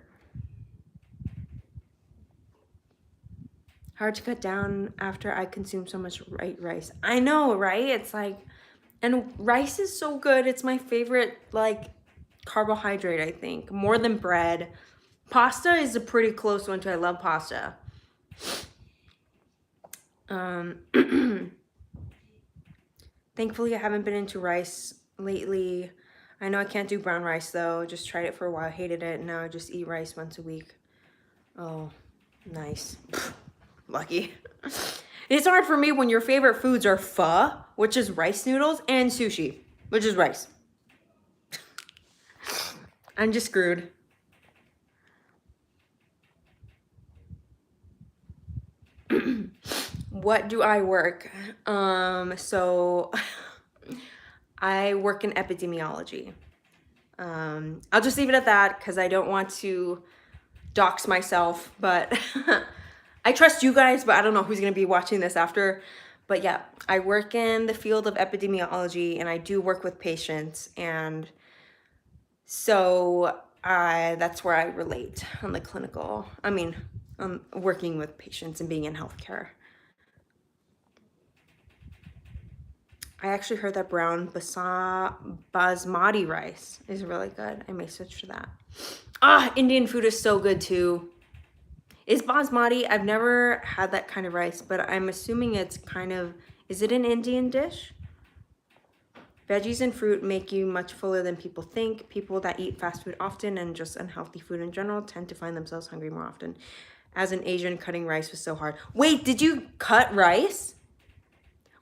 Hard to cut down after I consume so much white rice. I know, right? It's like, and rice is so good. It's my favorite, like, carbohydrate, I think. More than bread. Pasta is a pretty close one too. I love pasta. Thankfully, I haven't been into rice lately. I know I can't do brown rice, though. Just tried it for a while. Hated it. Now I just eat rice once a week. Oh, nice. Lucky. It's hard for me when your favorite foods are pho, which is rice noodles, and sushi, which is rice. I'm just screwed. What do I work? So I work in epidemiology. I'll just leave it at that because I don't want to dox myself, but I trust you guys, but I don't know who's going to be watching this after. But yeah, I work in the field of epidemiology and I do work with patients, and so that's where I relate on the clinical, working with patients and being in healthcare. I actually heard that brown basmati rice is really good. I may switch to that. Indian food is so good too. Is basmati, I've never had that kind of rice, but I'm assuming it's kind of, is it an Indian dish? Veggies and fruit make you much fuller than people think. People that eat fast food often and just unhealthy food in general tend to find themselves hungry more often. As an Asian, cutting rice was so hard. Wait, did you cut rice?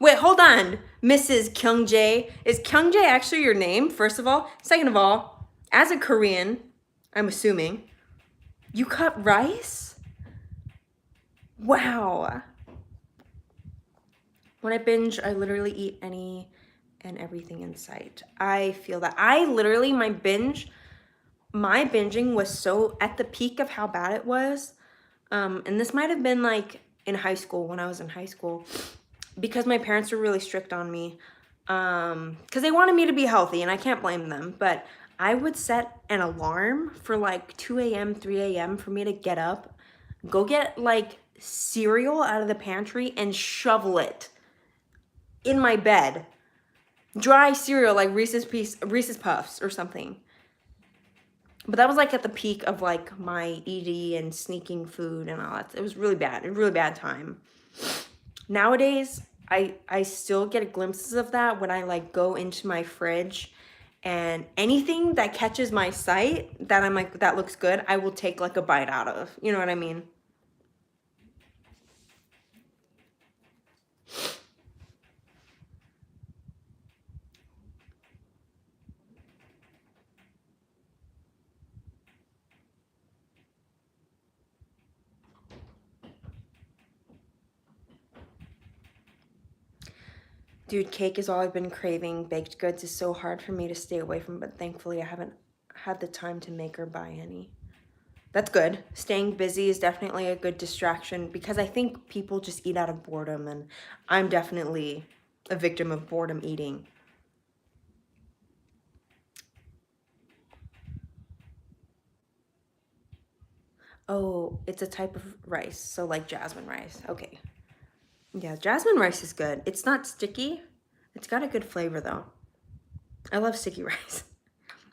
Wait, hold on, Mrs. Kyungjae. Is Kyungjae actually your name, first of all? Second of all, as a Korean, I'm assuming, you cut rice? Wow. When I binge, I literally eat any and everything in sight. I feel that. My binging was so at the peak of how bad it was. And this might have been like in high school, when I was in high school, because my parents were really strict on me. Because they wanted me to be healthy, and I can't blame them. But I would set an alarm for like 2 a.m., 3 a.m. for me to get up, go get like cereal out of the pantry and shovel it in my bed. Dry cereal, like Reese's Puffs or something. But that was like at the peak of like my ED and sneaking food and all that. It was really bad, a really bad time. Nowadays, I still get glimpses of that when I like go into my fridge, and anything that catches my sight that I'm like, that looks good, I will take like a bite out of. You know what I mean? Dude, cake is all I've been craving. Baked goods is so hard for me to stay away from, but thankfully I haven't had the time to make or buy any. That's good. Staying busy is definitely a good distraction, because I think people just eat out of boredom, and I'm definitely a victim of boredom eating. Oh, it's a type of rice, so like jasmine rice. Okay. Yeah, jasmine rice is good. It's not sticky. It's got a good flavor though. I love sticky rice.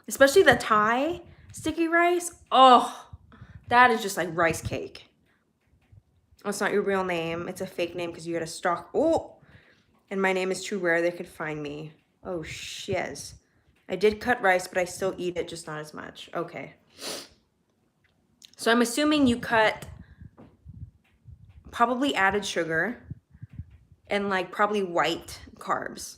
Especially the Thai sticky rice. Oh, that is just like rice cake. Oh, it's not your real name. It's a fake name because you had a stalk. Oh, and my name is too rare they could find me. Oh, shiz. I did cut rice, but I still eat it, just not as much. Okay. So I'm assuming you cut, probably added sugar, and like probably white carbs.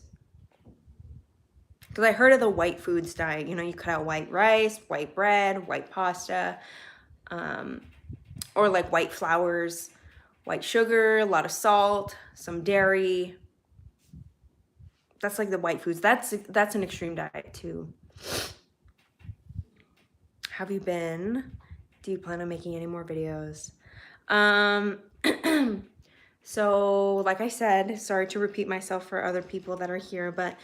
Because I heard of the white foods diet. You know, you cut out white rice, white bread, white pasta, or like white flours, white sugar, a lot of salt, some dairy. That's like the white foods. That's an extreme diet too. Have you been? Do you plan on making any more videos? So like I said, sorry to repeat myself for other people that are here, but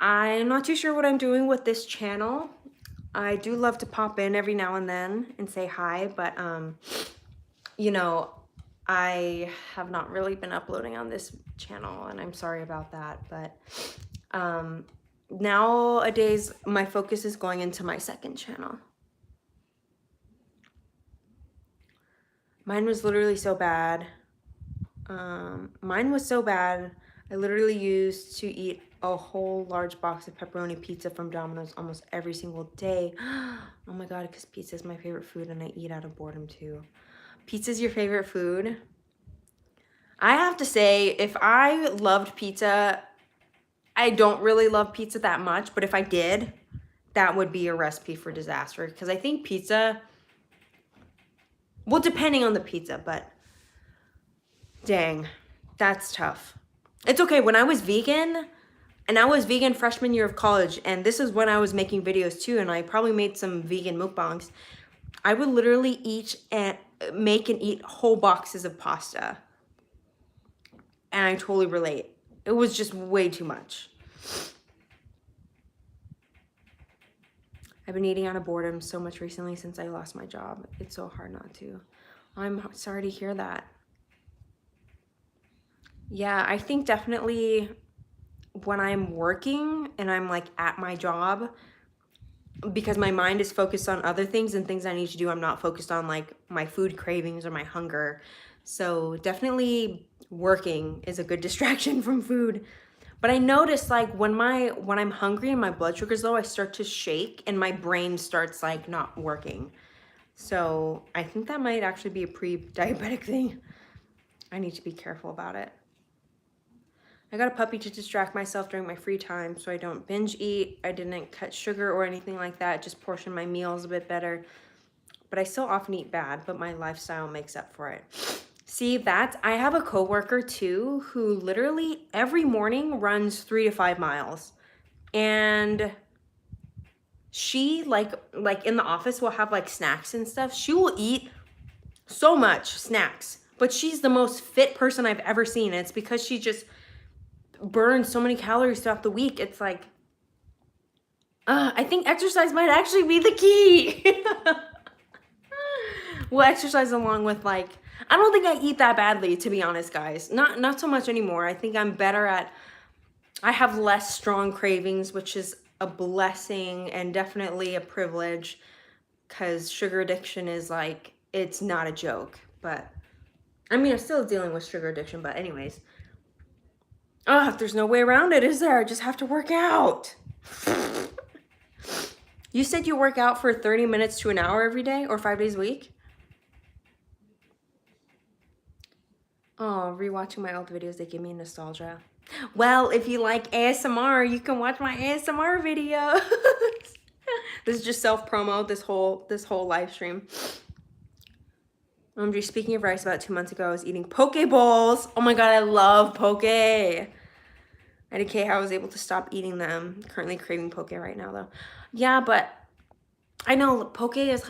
I'm not too sure what I'm doing with this channel. I do love to pop in every now and then and say hi, but you know, I have not really been uploading on this channel, and I'm sorry about that, but nowadays my focus is going into my second channel. Mine was literally so bad. Mine was so bad. I literally used to eat a whole large box of pepperoni pizza from Domino's almost every single day. Oh my God, because pizza is my favorite food, and I eat out of boredom too. Pizza's your favorite food? I have to say, if I loved pizza, I don't really love pizza that much, but if I did, that would be a recipe for disaster, because I think pizza, well, depending on the pizza, but dang, that's tough. It's okay. When I was vegan, and I was vegan freshman year of college, and this is when I was making videos too, and I probably made some vegan mukbangs, I would literally make and eat whole boxes of pasta. And I totally relate. It was just way too much. I've been eating out of boredom so much recently since I lost my job. It's so hard not to. I'm sorry to hear that. Yeah, I think definitely when I'm working and I'm like at my job, because my mind is focused on other things and things I need to do, I'm not focused on like my food cravings or my hunger. So definitely working is a good distraction from food. But I notice like when I'm hungry and my blood sugar's low, I start to shake and my brain starts like not working. So I think that might actually be a pre-diabetic thing. I need to be careful about it. I got a puppy to distract myself during my free time so I don't binge eat. I didn't cut sugar or anything like that, just portion my meals a bit better. But I still often eat bad, but my lifestyle makes up for it. See, I have a coworker too who literally every morning runs 3 to 5 miles. And she like in the office will have like snacks and stuff. She will eat so much snacks, but she's the most fit person I've ever seen. And it's because she just burns so many calories throughout the week. It's like, I think exercise might actually be the key. We'll exercise along with like, I don't think I eat that badly, to be honest, guys. Not so much anymore. I think I'm better at, I have less strong cravings, which is a blessing and definitely a privilege, because sugar addiction is like, it's not a joke. But I mean, I'm still dealing with sugar addiction, but anyways. There's no way around it, is there? I just have to work out. You said you work out for 30 minutes to an hour every day or 5 days a week? Oh, rewatching my old videos, they give me nostalgia. Well, if you like ASMR, you can watch my ASMR videos. This is just self-promo, this whole live stream. I'm just speaking of rice, about 2 months ago, I was eating poke bowls. Oh my God, I love poke. I had how I was able to stop eating them. Currently craving poke right now though. Yeah, but I know poke is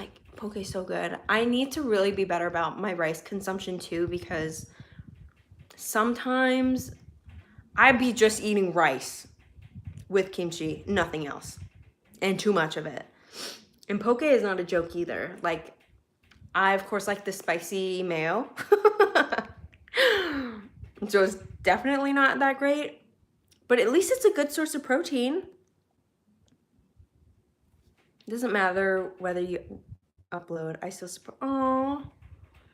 so good. I need to really be better about my rice consumption too, because sometimes I'd be just eating rice with kimchi, nothing else, and too much of it. And poke is not a joke either. Like, I of course like the spicy mayo. So it's definitely not that great, but at least it's a good source of protein. It doesn't matter whether you upload, I still support. Oh,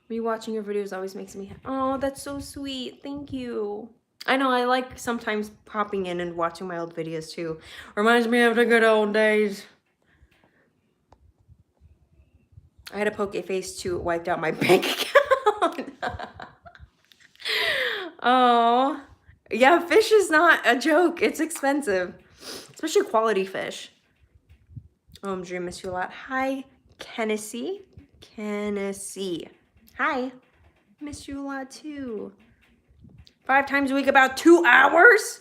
rewatching your videos always makes me, oh, that's so sweet. Thank you. I know, I like sometimes popping in and watching my old videos too. Reminds me of the good old days. I had a poke face too. It wiped out my bank account. Oh, yeah, fish is not a joke. It's expensive, especially quality fish. Dream, miss you a lot. Hi, Kennessy. Hi, miss you a lot too. 5 times a week, about 2 hours?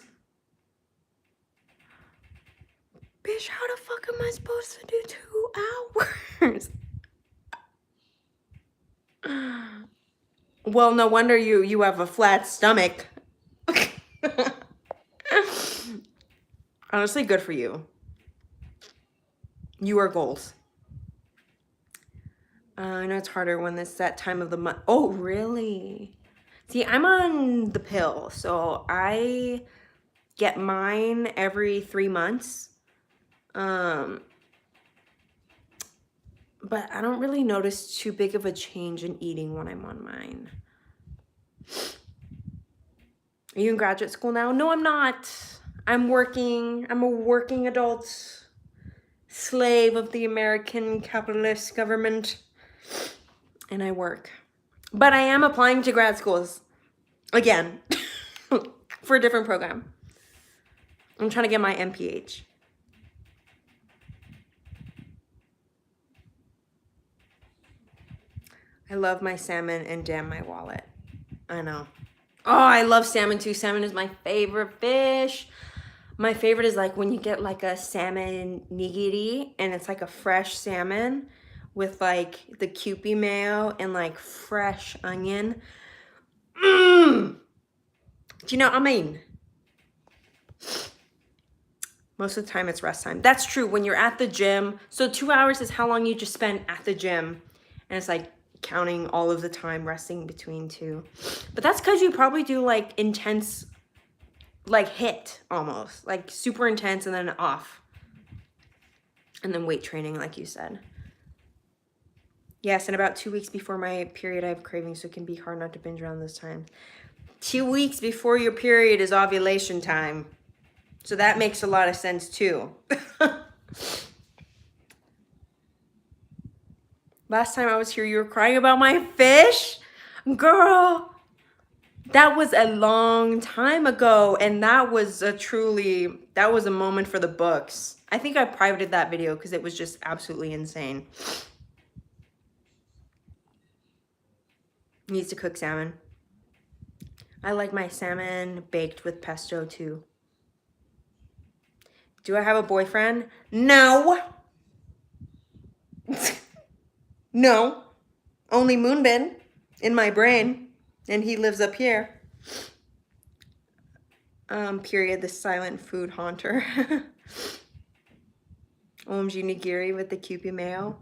Bitch, how the fuck am I supposed to do 2 hours? Well, no wonder you have a flat stomach. Honestly, good for you. You are goals. I know it's harder when it's that time of the month. Oh, really? See, I'm on the pill, so I get mine every 3 months. But I don't really notice too big of a change in eating when I'm on mine. Are you in graduate school now? No, I'm not. I'm working. I'm a working adult, slave of the American capitalist government, and I work. But I am applying to grad schools again for a different program. I'm trying to get my MPH. I love my salmon and damn my wallet. I know. Oh, I love salmon too. Salmon is my favorite fish. My favorite is like when you get like a salmon nigiri and it's like a fresh salmon with like the Kewpie mayo and like fresh onion. Do you know what I mean? Most of the time it's rest time. That's true. When you're at the gym, so 2 hours is how long you just spend at the gym. And it's like counting all of the time resting between two. But that's because you probably do like intense, like hit almost, like super intense and then off. And then weight training, like you said. Yes, and about 2 weeks before my period, I have cravings, so it can be hard not to binge around this time. 2 weeks before your period is ovulation time. So that makes a lot of sense too. Last time I was here, you were crying about my fish? Girl, that was a long time ago. And that was that was a moment for the books. I think I privated that video because it was just absolutely insane. Needs to cook salmon. I like my salmon baked with pesto too. Do I have a boyfriend? No. No. Only Moonbin in my brain. And he lives up here. Period, the silent food haunter. OMG nigiri with the Kewpie mayo.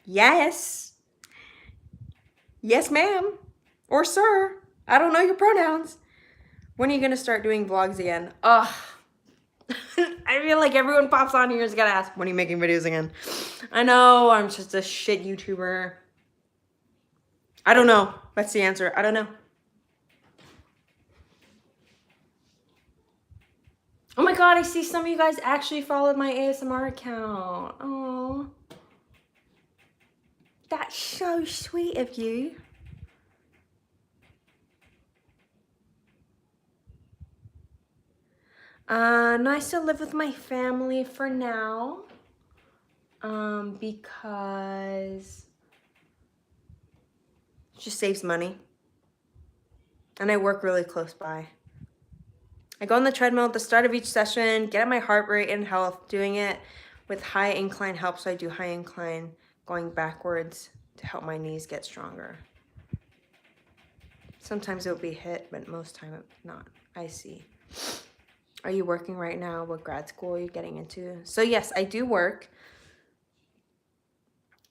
Yes. Yes, ma'am. Or sir. I don't know your pronouns. When are you going to start doing vlogs again? Ugh. I feel like everyone pops on here is gonna ask, when are you making videos again? I know, I'm just a shit YouTuber. I don't know. That's the answer. I don't know. Oh my god, I see some of you guys actually followed my ASMR account. Oh, that's so sweet of you. No, I still live with my family for now. Because it just saves money. And I work really close by. I go on the treadmill at the start of each session, get at my heart rate and health. Doing it with high incline helps, so I do high incline going backwards to help my knees get stronger. Sometimes it'll be hit, but most time it's not. I see. Are you working right now? What grad school are you getting into? So yes, I do work.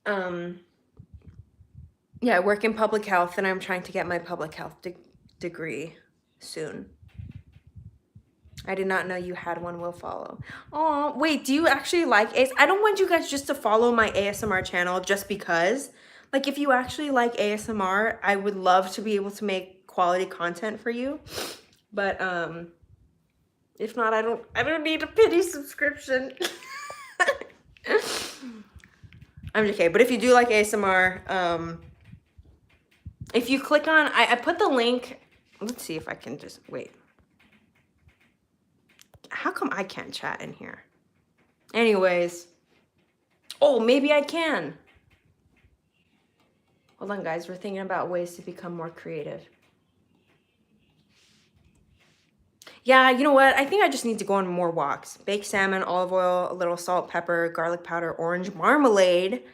Yeah, I work in public health, and I'm trying to get my public health degree soon. I did not know you had one. Will follow. Oh, wait, do you actually like AS? I don't want you guys just to follow my ASMR channel just because. Like, if you actually like ASMR, I would love to be able to make quality content for you. But if not, I don't need a pity subscription. I'm just kidding. But if you do like ASMR, if you click on, I put the link. Let's see if I can just wait. How come I can't chat in here? Anyways. Oh, maybe I can. Hold on, guys. We're thinking about ways to become more creative. Yeah, you know what? I think I just need to go on more walks. Baked salmon, olive oil, a little salt, pepper, garlic powder, orange marmalade.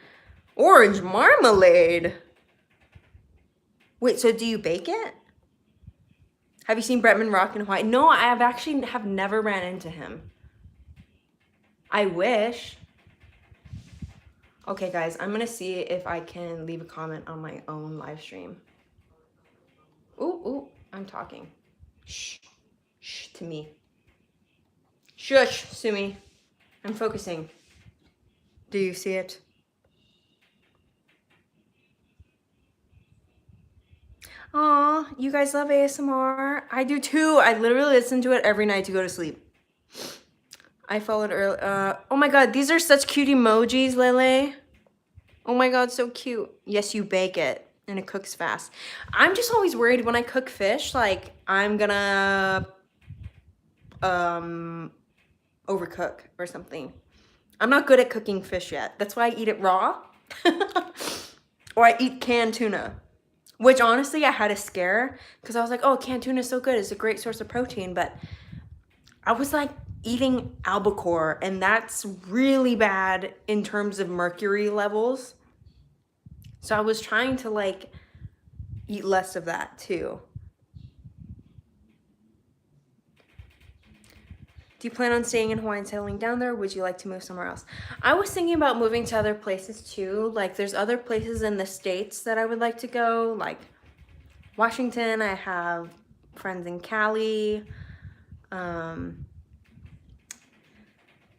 Orange marmalade? Wait, so do you bake it? Have you seen Bretman Rock in Hawaii? No, I have never ran into him. I wish. Okay, guys, I'm gonna see if I can leave a comment on my own live stream. Ooh, I'm talking. Shh, shh to me. Shush, Sumi. I'm focusing. Do you see it? Aw, you guys love ASMR? I do too. I literally listen to it every night to go to sleep. I followed early. Oh my god, these are such cute emojis, Lele. Oh my god, so cute. Yes, you bake it and it cooks fast. I'm just always worried when I cook fish, like I'm gonna overcook or something. I'm not good at cooking fish yet. That's why I eat it raw. Or I eat canned tuna. Which honestly, I had a scare because I was like, oh, canned tuna is so good. It's a great source of protein. But I was like eating albacore, and that's really bad in terms of mercury levels. So I was trying to like eat less of that too. Do you plan on staying in Hawaii and settling down there? Or would you like to move somewhere else? I was thinking about moving to other places too. Like there's other places in the States that I would like to go, like Washington. I have friends in Cali. Um,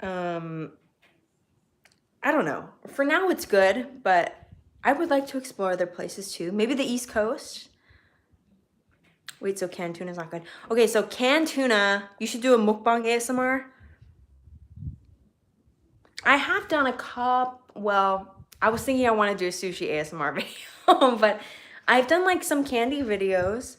I don't know. For now it's good, but I would like to explore other places too. Maybe the East Coast. Wait, so canned tuna is not good. Okay, so canned tuna, you should do a mukbang ASMR. I have done a well, I was thinking I want to do a sushi ASMR video, but I've done like some candy videos.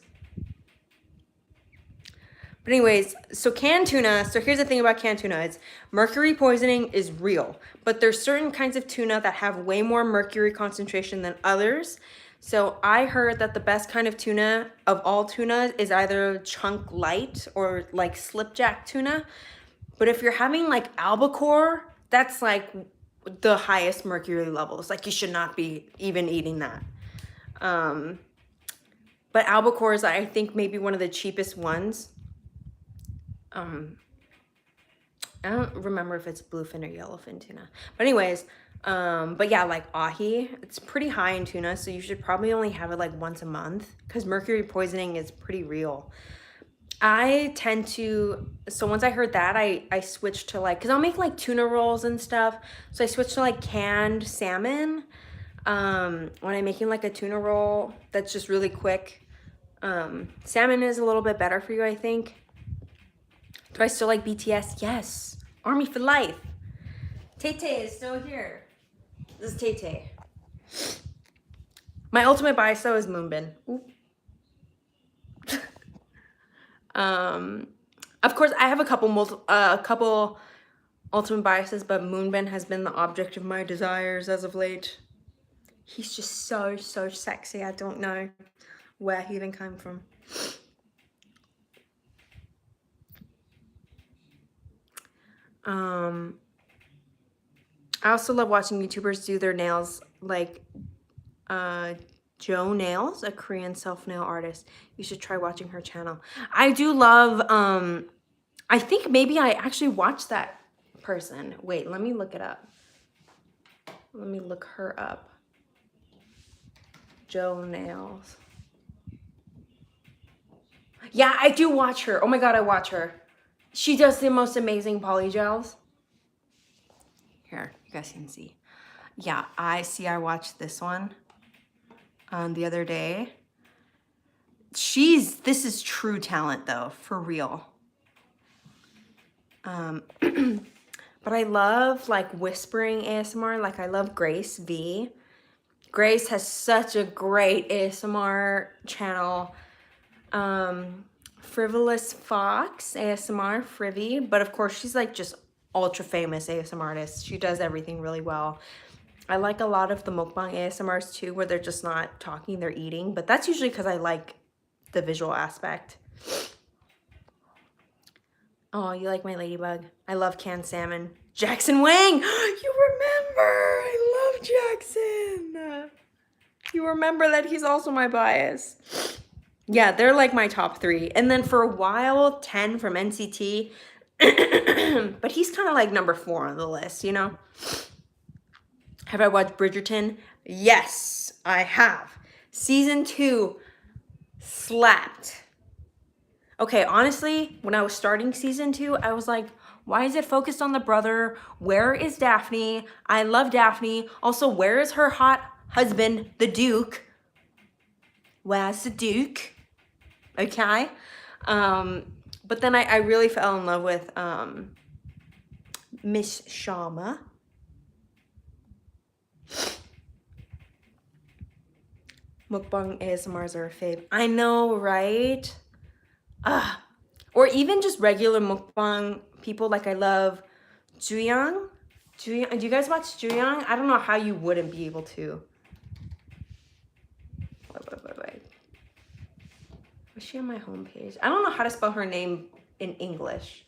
But anyways, so canned tuna, so here's the thing about canned tuna, is mercury poisoning is real, but there's certain kinds of tuna that have way more mercury concentration than others. So I heard that the best kind of tuna of all tuna is either chunk light or like slipjack tuna. But if you're having like albacore, that's like the highest mercury levels. Like you should not be even eating that. But albacore is, I think, maybe one of the cheapest ones. I don't remember if it's bluefin or yellowfin tuna. But anyways, but yeah, like ahi, it's pretty high in tuna, so you should probably only have it like once a month because mercury poisoning is pretty real. I tend to, so once I heard that, I switched to like, because I'll make like tuna rolls and stuff. So I switched to like canned salmon when I'm making like a tuna roll that's just really quick. Salmon is a little bit better for you, I think. Do I still like BTS? Yes. Army for life. Tay-Tay is still here. This is Tay-Tay. My ultimate bias though is Moonbin. Of course, I have a couple ultimate biases, but Moonbin has been the object of my desires as of late. He's just so sexy. I don't know where he even came from. I also love watching YouTubers do their nails, like Jo Nails, a Korean self-nail artist. You should try watching her channel. I do love, I think maybe I actually watched that person. Wait, let me look it up. Let me look her up. Jo Nails. Yeah, I do watch her. Oh my God, I watch her. She does the most amazing polygels. Here, you guys can see. Yeah, I watched this one the other day. This is true talent though, for real. But I love like whispering ASMR. Like I love Grace V. Grace has such a great ASMR channel. Frivolous Fox ASMR, Frivy. But of course she's like just ultra famous ASMR artist. She does everything really well. I like a lot of the mukbang ASMRs too, where they're just not talking, they're eating. But that's usually because I like the visual aspect. Oh, you like my ladybug? I love canned salmon. Jackson Wang! You remember! I love Jackson! You remember that he's also my bias. Yeah, they're like my top 3. And then for a while, 10 from NCT. But he's kind of like number 4 on the list, you know? Have I watched Bridgerton? Yes, I have. Season 2 slapped. Okay, honestly, when I was starting season 2, I was like, why is it focused on the brother? Where is Daphne? I love Daphne. Also, where is her hot husband, the Duke? Where's the Duke? Okay. But then I really fell in love with Miss Sharma. Mukbang ASMRs are a fave. I know, right? Or even just regular mukbang people. Like I love Juyang. Do you guys watch Juyang? I don't know how you wouldn't be able to. Wait. Was she on my homepage? I don't know how to spell her name in English.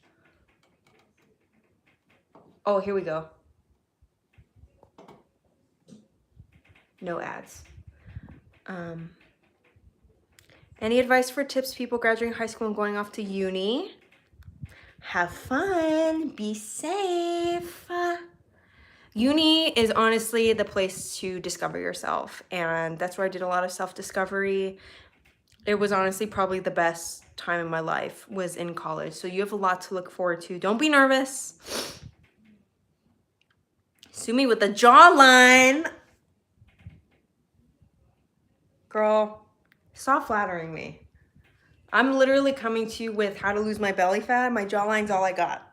Oh, here we go. No ads. Any advice for tips people graduating high school and going off to uni? Have fun. Be safe. Uni is honestly the place to discover yourself, and that's where I did a lot of self-discovery. It was honestly probably the best time in my life was in college. So you have a lot to look forward to. Don't be nervous. Sue me with the jawline. Girl, stop flattering me. I'm literally coming to you with how to lose my belly fat. My jawline's all I got.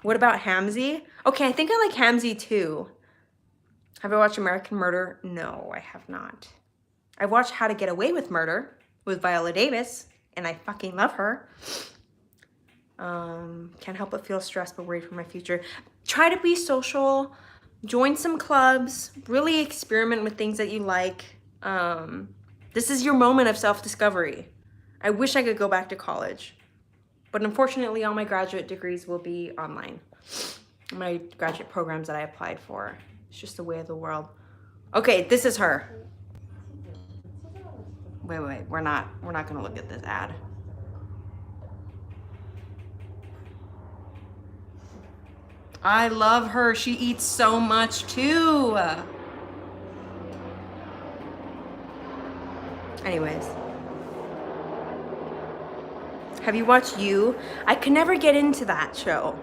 What about Hamzy? Okay, I think I like Hamzy too. Have I watched American Murder? No, I have not. I watched How to Get Away with Murder with Viola Davis, and I fucking love her. Can't help but feel stressed but worried for my future. Try to be social. Join some clubs. Really experiment with things that you like. This is your moment of self-discovery. I wish I could go back to college. But unfortunately, all my graduate degrees will be online. My graduate programs that I applied for. It's just the way of the world. Okay, this is her. Wait, we're not gonna look at this ad. I love her. She eats so much too. Anyways. Have you watched You? I could never get into that show.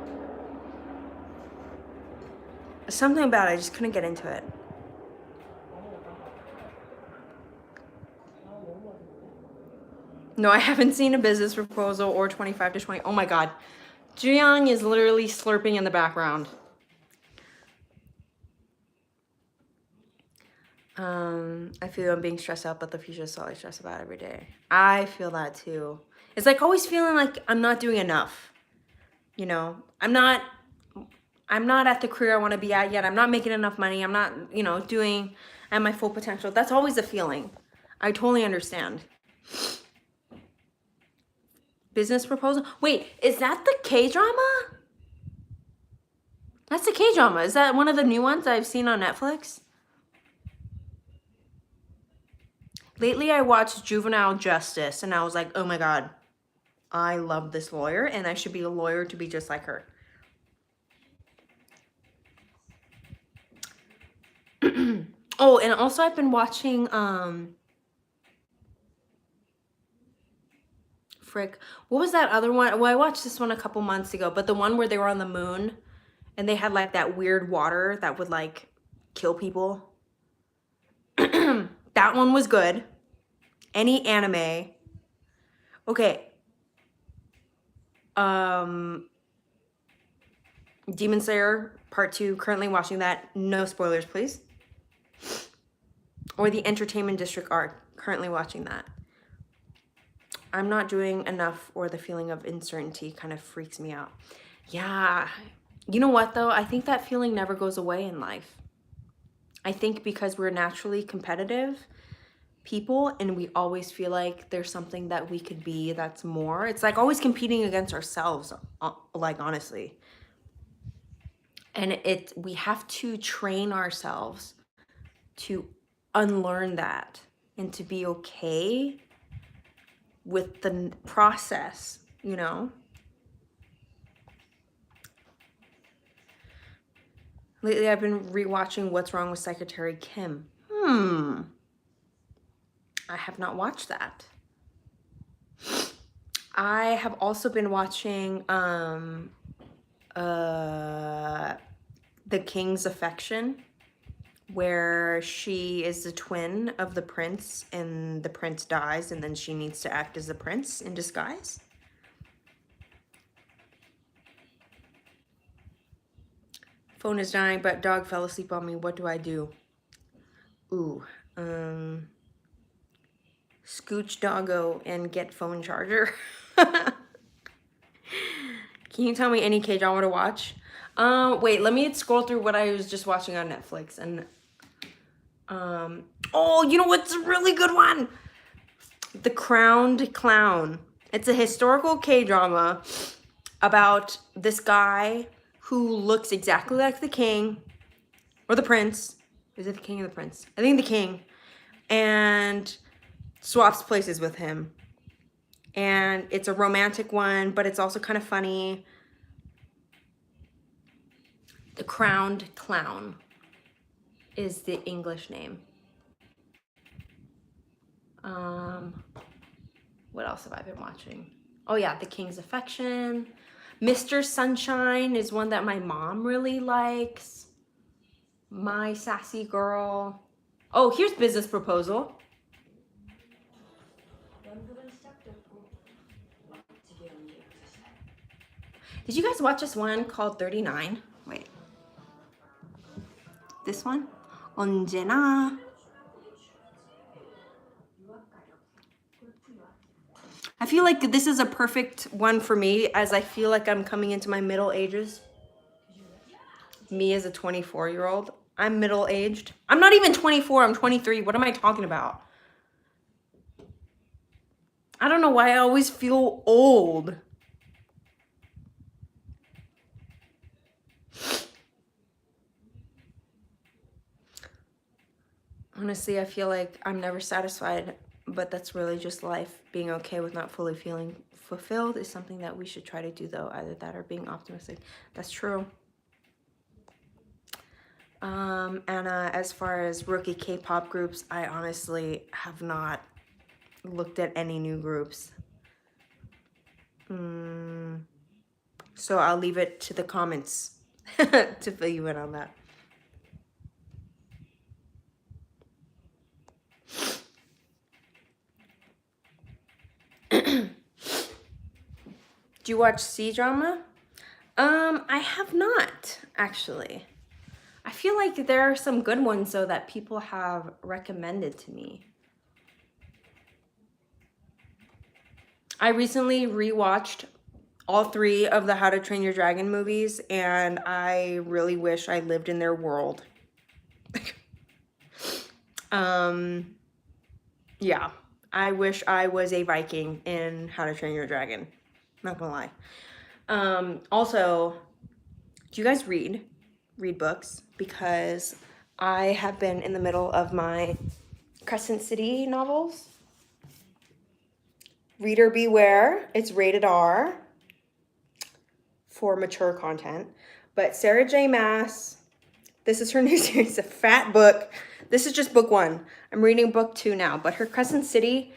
Something about it, I just couldn't get into it. No, I haven't seen A Business Proposal or 25 to 20. Oh my God. Jiyoung is literally slurping in the background. I feel I'm being stressed out, but the future is all I stress about every day. I feel that too. It's like always feeling like I'm not doing enough. You know, I'm not at the career I want to be at yet. I'm not making enough money. I'm not, you know, doing at my full potential. That's always a feeling. I totally understand. Business Proposal. Wait, is that the K-drama? That's the K-drama. Is that one of the new ones I've seen on Netflix? Lately, I watched Juvenile Justice, and I was like, oh my God, I love this lawyer, and I should be a lawyer to be just like her. Oh, and also I've been watching, frick, what was that other one? Well, I watched this one a couple months ago, but the one where they were on the moon, and they had like that weird water that would like kill people. That one was good. Any anime. Okay. Demon Slayer Part 2, currently watching that. No spoilers, please. Or the Entertainment District arc, currently watching that. I'm not doing enough, or the feeling of uncertainty kind of freaks me out. Yeah. You know what though? I think that feeling never goes away in life. I think because we're naturally competitive people and we always feel like there's something that we could be that's more. It's like always competing against ourselves, like honestly. And we have to train ourselves to unlearn that and to be okay with the process, you know? Lately, I've been rewatching What's Wrong with Secretary Kim. I have not watched that. I have also been watching The King's Affection, where she is the twin of the prince and the prince dies and then she needs to act as the prince in disguise. Phone is dying, but dog fell asleep on me. What do I do? Ooh, scooch doggo and get phone charger. Can you tell me any K-drama to watch? Wait, let me scroll through what I was just watching on Netflix. And oh, you know what's a really good one? The Crowned Clown. It's a historical K-drama about this guy who looks exactly like the king or the prince. Is it the king or the prince? I think the king. And swaps places with him. and it's a romantic one, but it's also kind of funny. The Crowned Clown is the English name. What else have I been watching? Oh yeah, The King's Affection. Mr. Sunshine is one that my mom really likes. My Sassy Girl. Oh, here's Business Proposal. Did you guys watch this one called 39? Wait. This one? 언제나. I feel like this is a perfect one for me, as I feel like I'm coming into my middle ages. Me as a 24-year-old. I'm middle-aged. I'm not even 24, I'm 23. What am I talking about? I don't know why I always feel old. Honestly, I feel like I'm never satisfied, but that's really just life. Being okay with not fully feeling fulfilled is something that we should try to do, though. Either that or being optimistic. That's true. As far as rookie K-pop groups, I honestly have not looked at any new groups. So I'll leave it to the comments to fill you in on that. Do you watch C-drama? I have not, actually. I feel like there are some good ones, though, that people have recommended to me. I recently rewatched all 3 of the How to Train Your Dragon movies, and I really wish I lived in their world. Yeah, I wish I was a Viking in How to Train Your Dragon. Not gonna lie. Also, do you guys read books? Because I have been in the middle of my Crescent City novels. Reader beware, it's rated R for mature content. But Sarah J. Maas, this is her new series, a fat book. This is just book 1. I'm reading book 2 now, but her Crescent City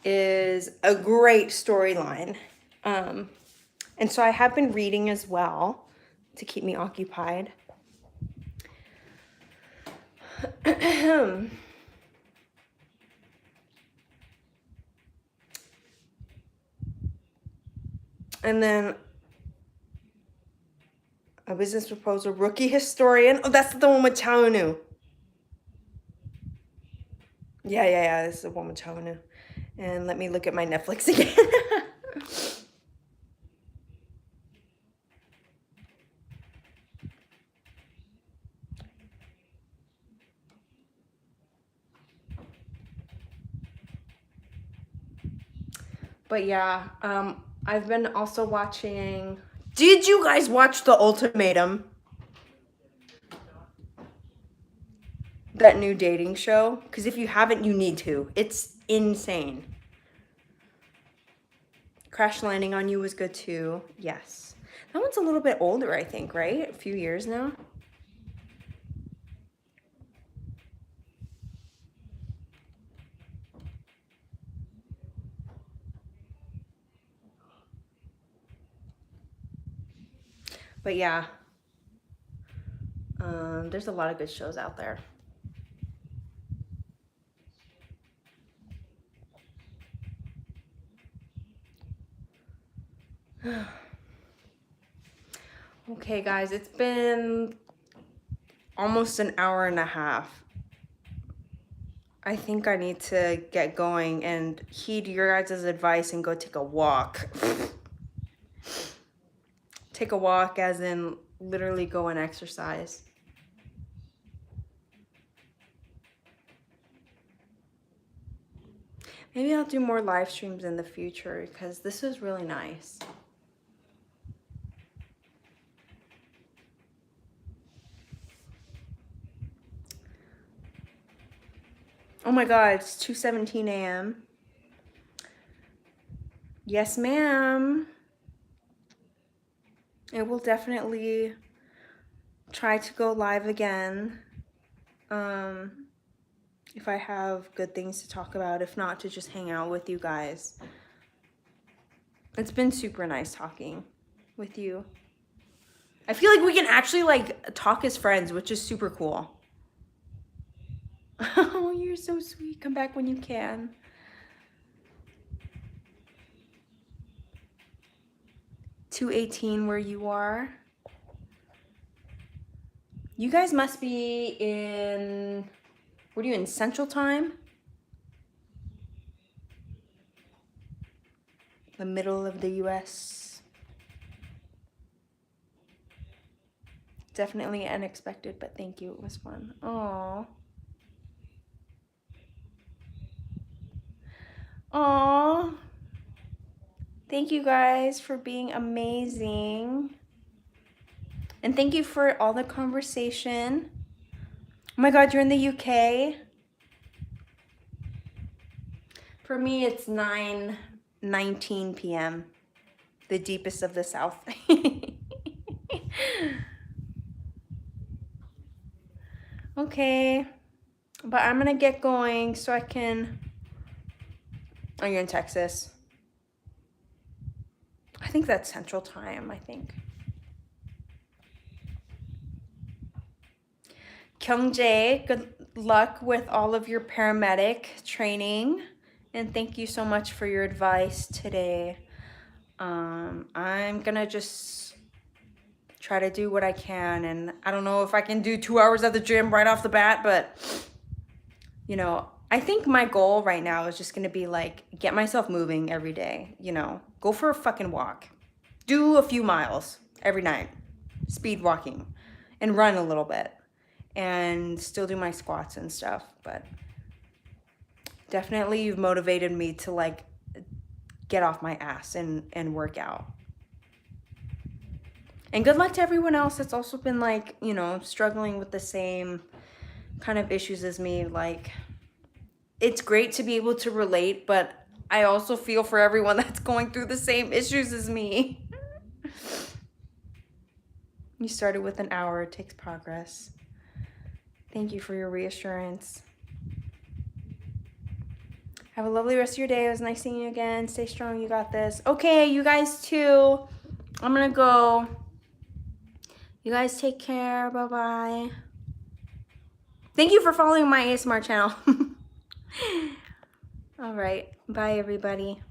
is a great storyline. And so I have been reading as well to keep me occupied. And then A Business Proposal, Rookie Historian. Oh, that's the one with Chaunu. Yeah, this is the one with Chaunu. And let me look at my Netflix again. But yeah, I've been also watching... Did you guys watch The Ultimatum? That new dating show? Because if you haven't, you need to. It's insane. Crash Landing on You was good too. Yes. That one's a little bit older, I think, right? A few years now. But yeah, there's a lot of good shows out there. Okay, guys, it's been almost an hour and a half. I think I need to get going and heed your guys' advice and go take a walk. Take a walk as in literally go and exercise. Maybe I'll do more live streams in the future because this was really nice. Oh my god, it's 2:17 a.m. Yes, ma'am. I will definitely try to go live again. If I have good things to talk about, if not, to just hang out with you guys. It's been super nice talking with you. I feel like we can actually like talk as friends, which is super cool. Oh, you're so sweet. Come back when you can. $2:18 where you are. You guys must be in, what are you in, Central Time? The middle of the US. Definitely unexpected, but thank you. It was fun. Aww. Aww. Thank you guys for being amazing. And thank you for all the conversation. Oh my God, you're in the UK? For me, it's 9:19 p.m. The deepest of the South. Okay. But I'm gonna get going so I can... Oh, you're in Texas. I think that's Central Time, I think. Kyungjae, good luck with all of your paramedic training. And thank you so much for your advice today. I'm gonna just try to do what I can. And I don't know if I can do 2 hours at the gym right off the bat, but you know, I think my goal right now is just gonna be like, get myself moving every day, you know, go for a fucking walk, do a few miles every night, speed walking, and run a little bit, and still do my squats and stuff. But definitely you've motivated me to like get off my ass and work out. And good luck to everyone else that's also been like, you know, struggling with the same kind of issues as me. Like, it's great to be able to relate, but I also feel for everyone that's going through the same issues as me. You started with an hour, it takes progress. Thank you for your reassurance. Have a lovely rest of your day. It was nice seeing you again. Stay strong, you got this. Okay, you guys too. I'm gonna go. You guys take care, bye-bye. Thank you for following my ASMR channel. All right, bye everybody.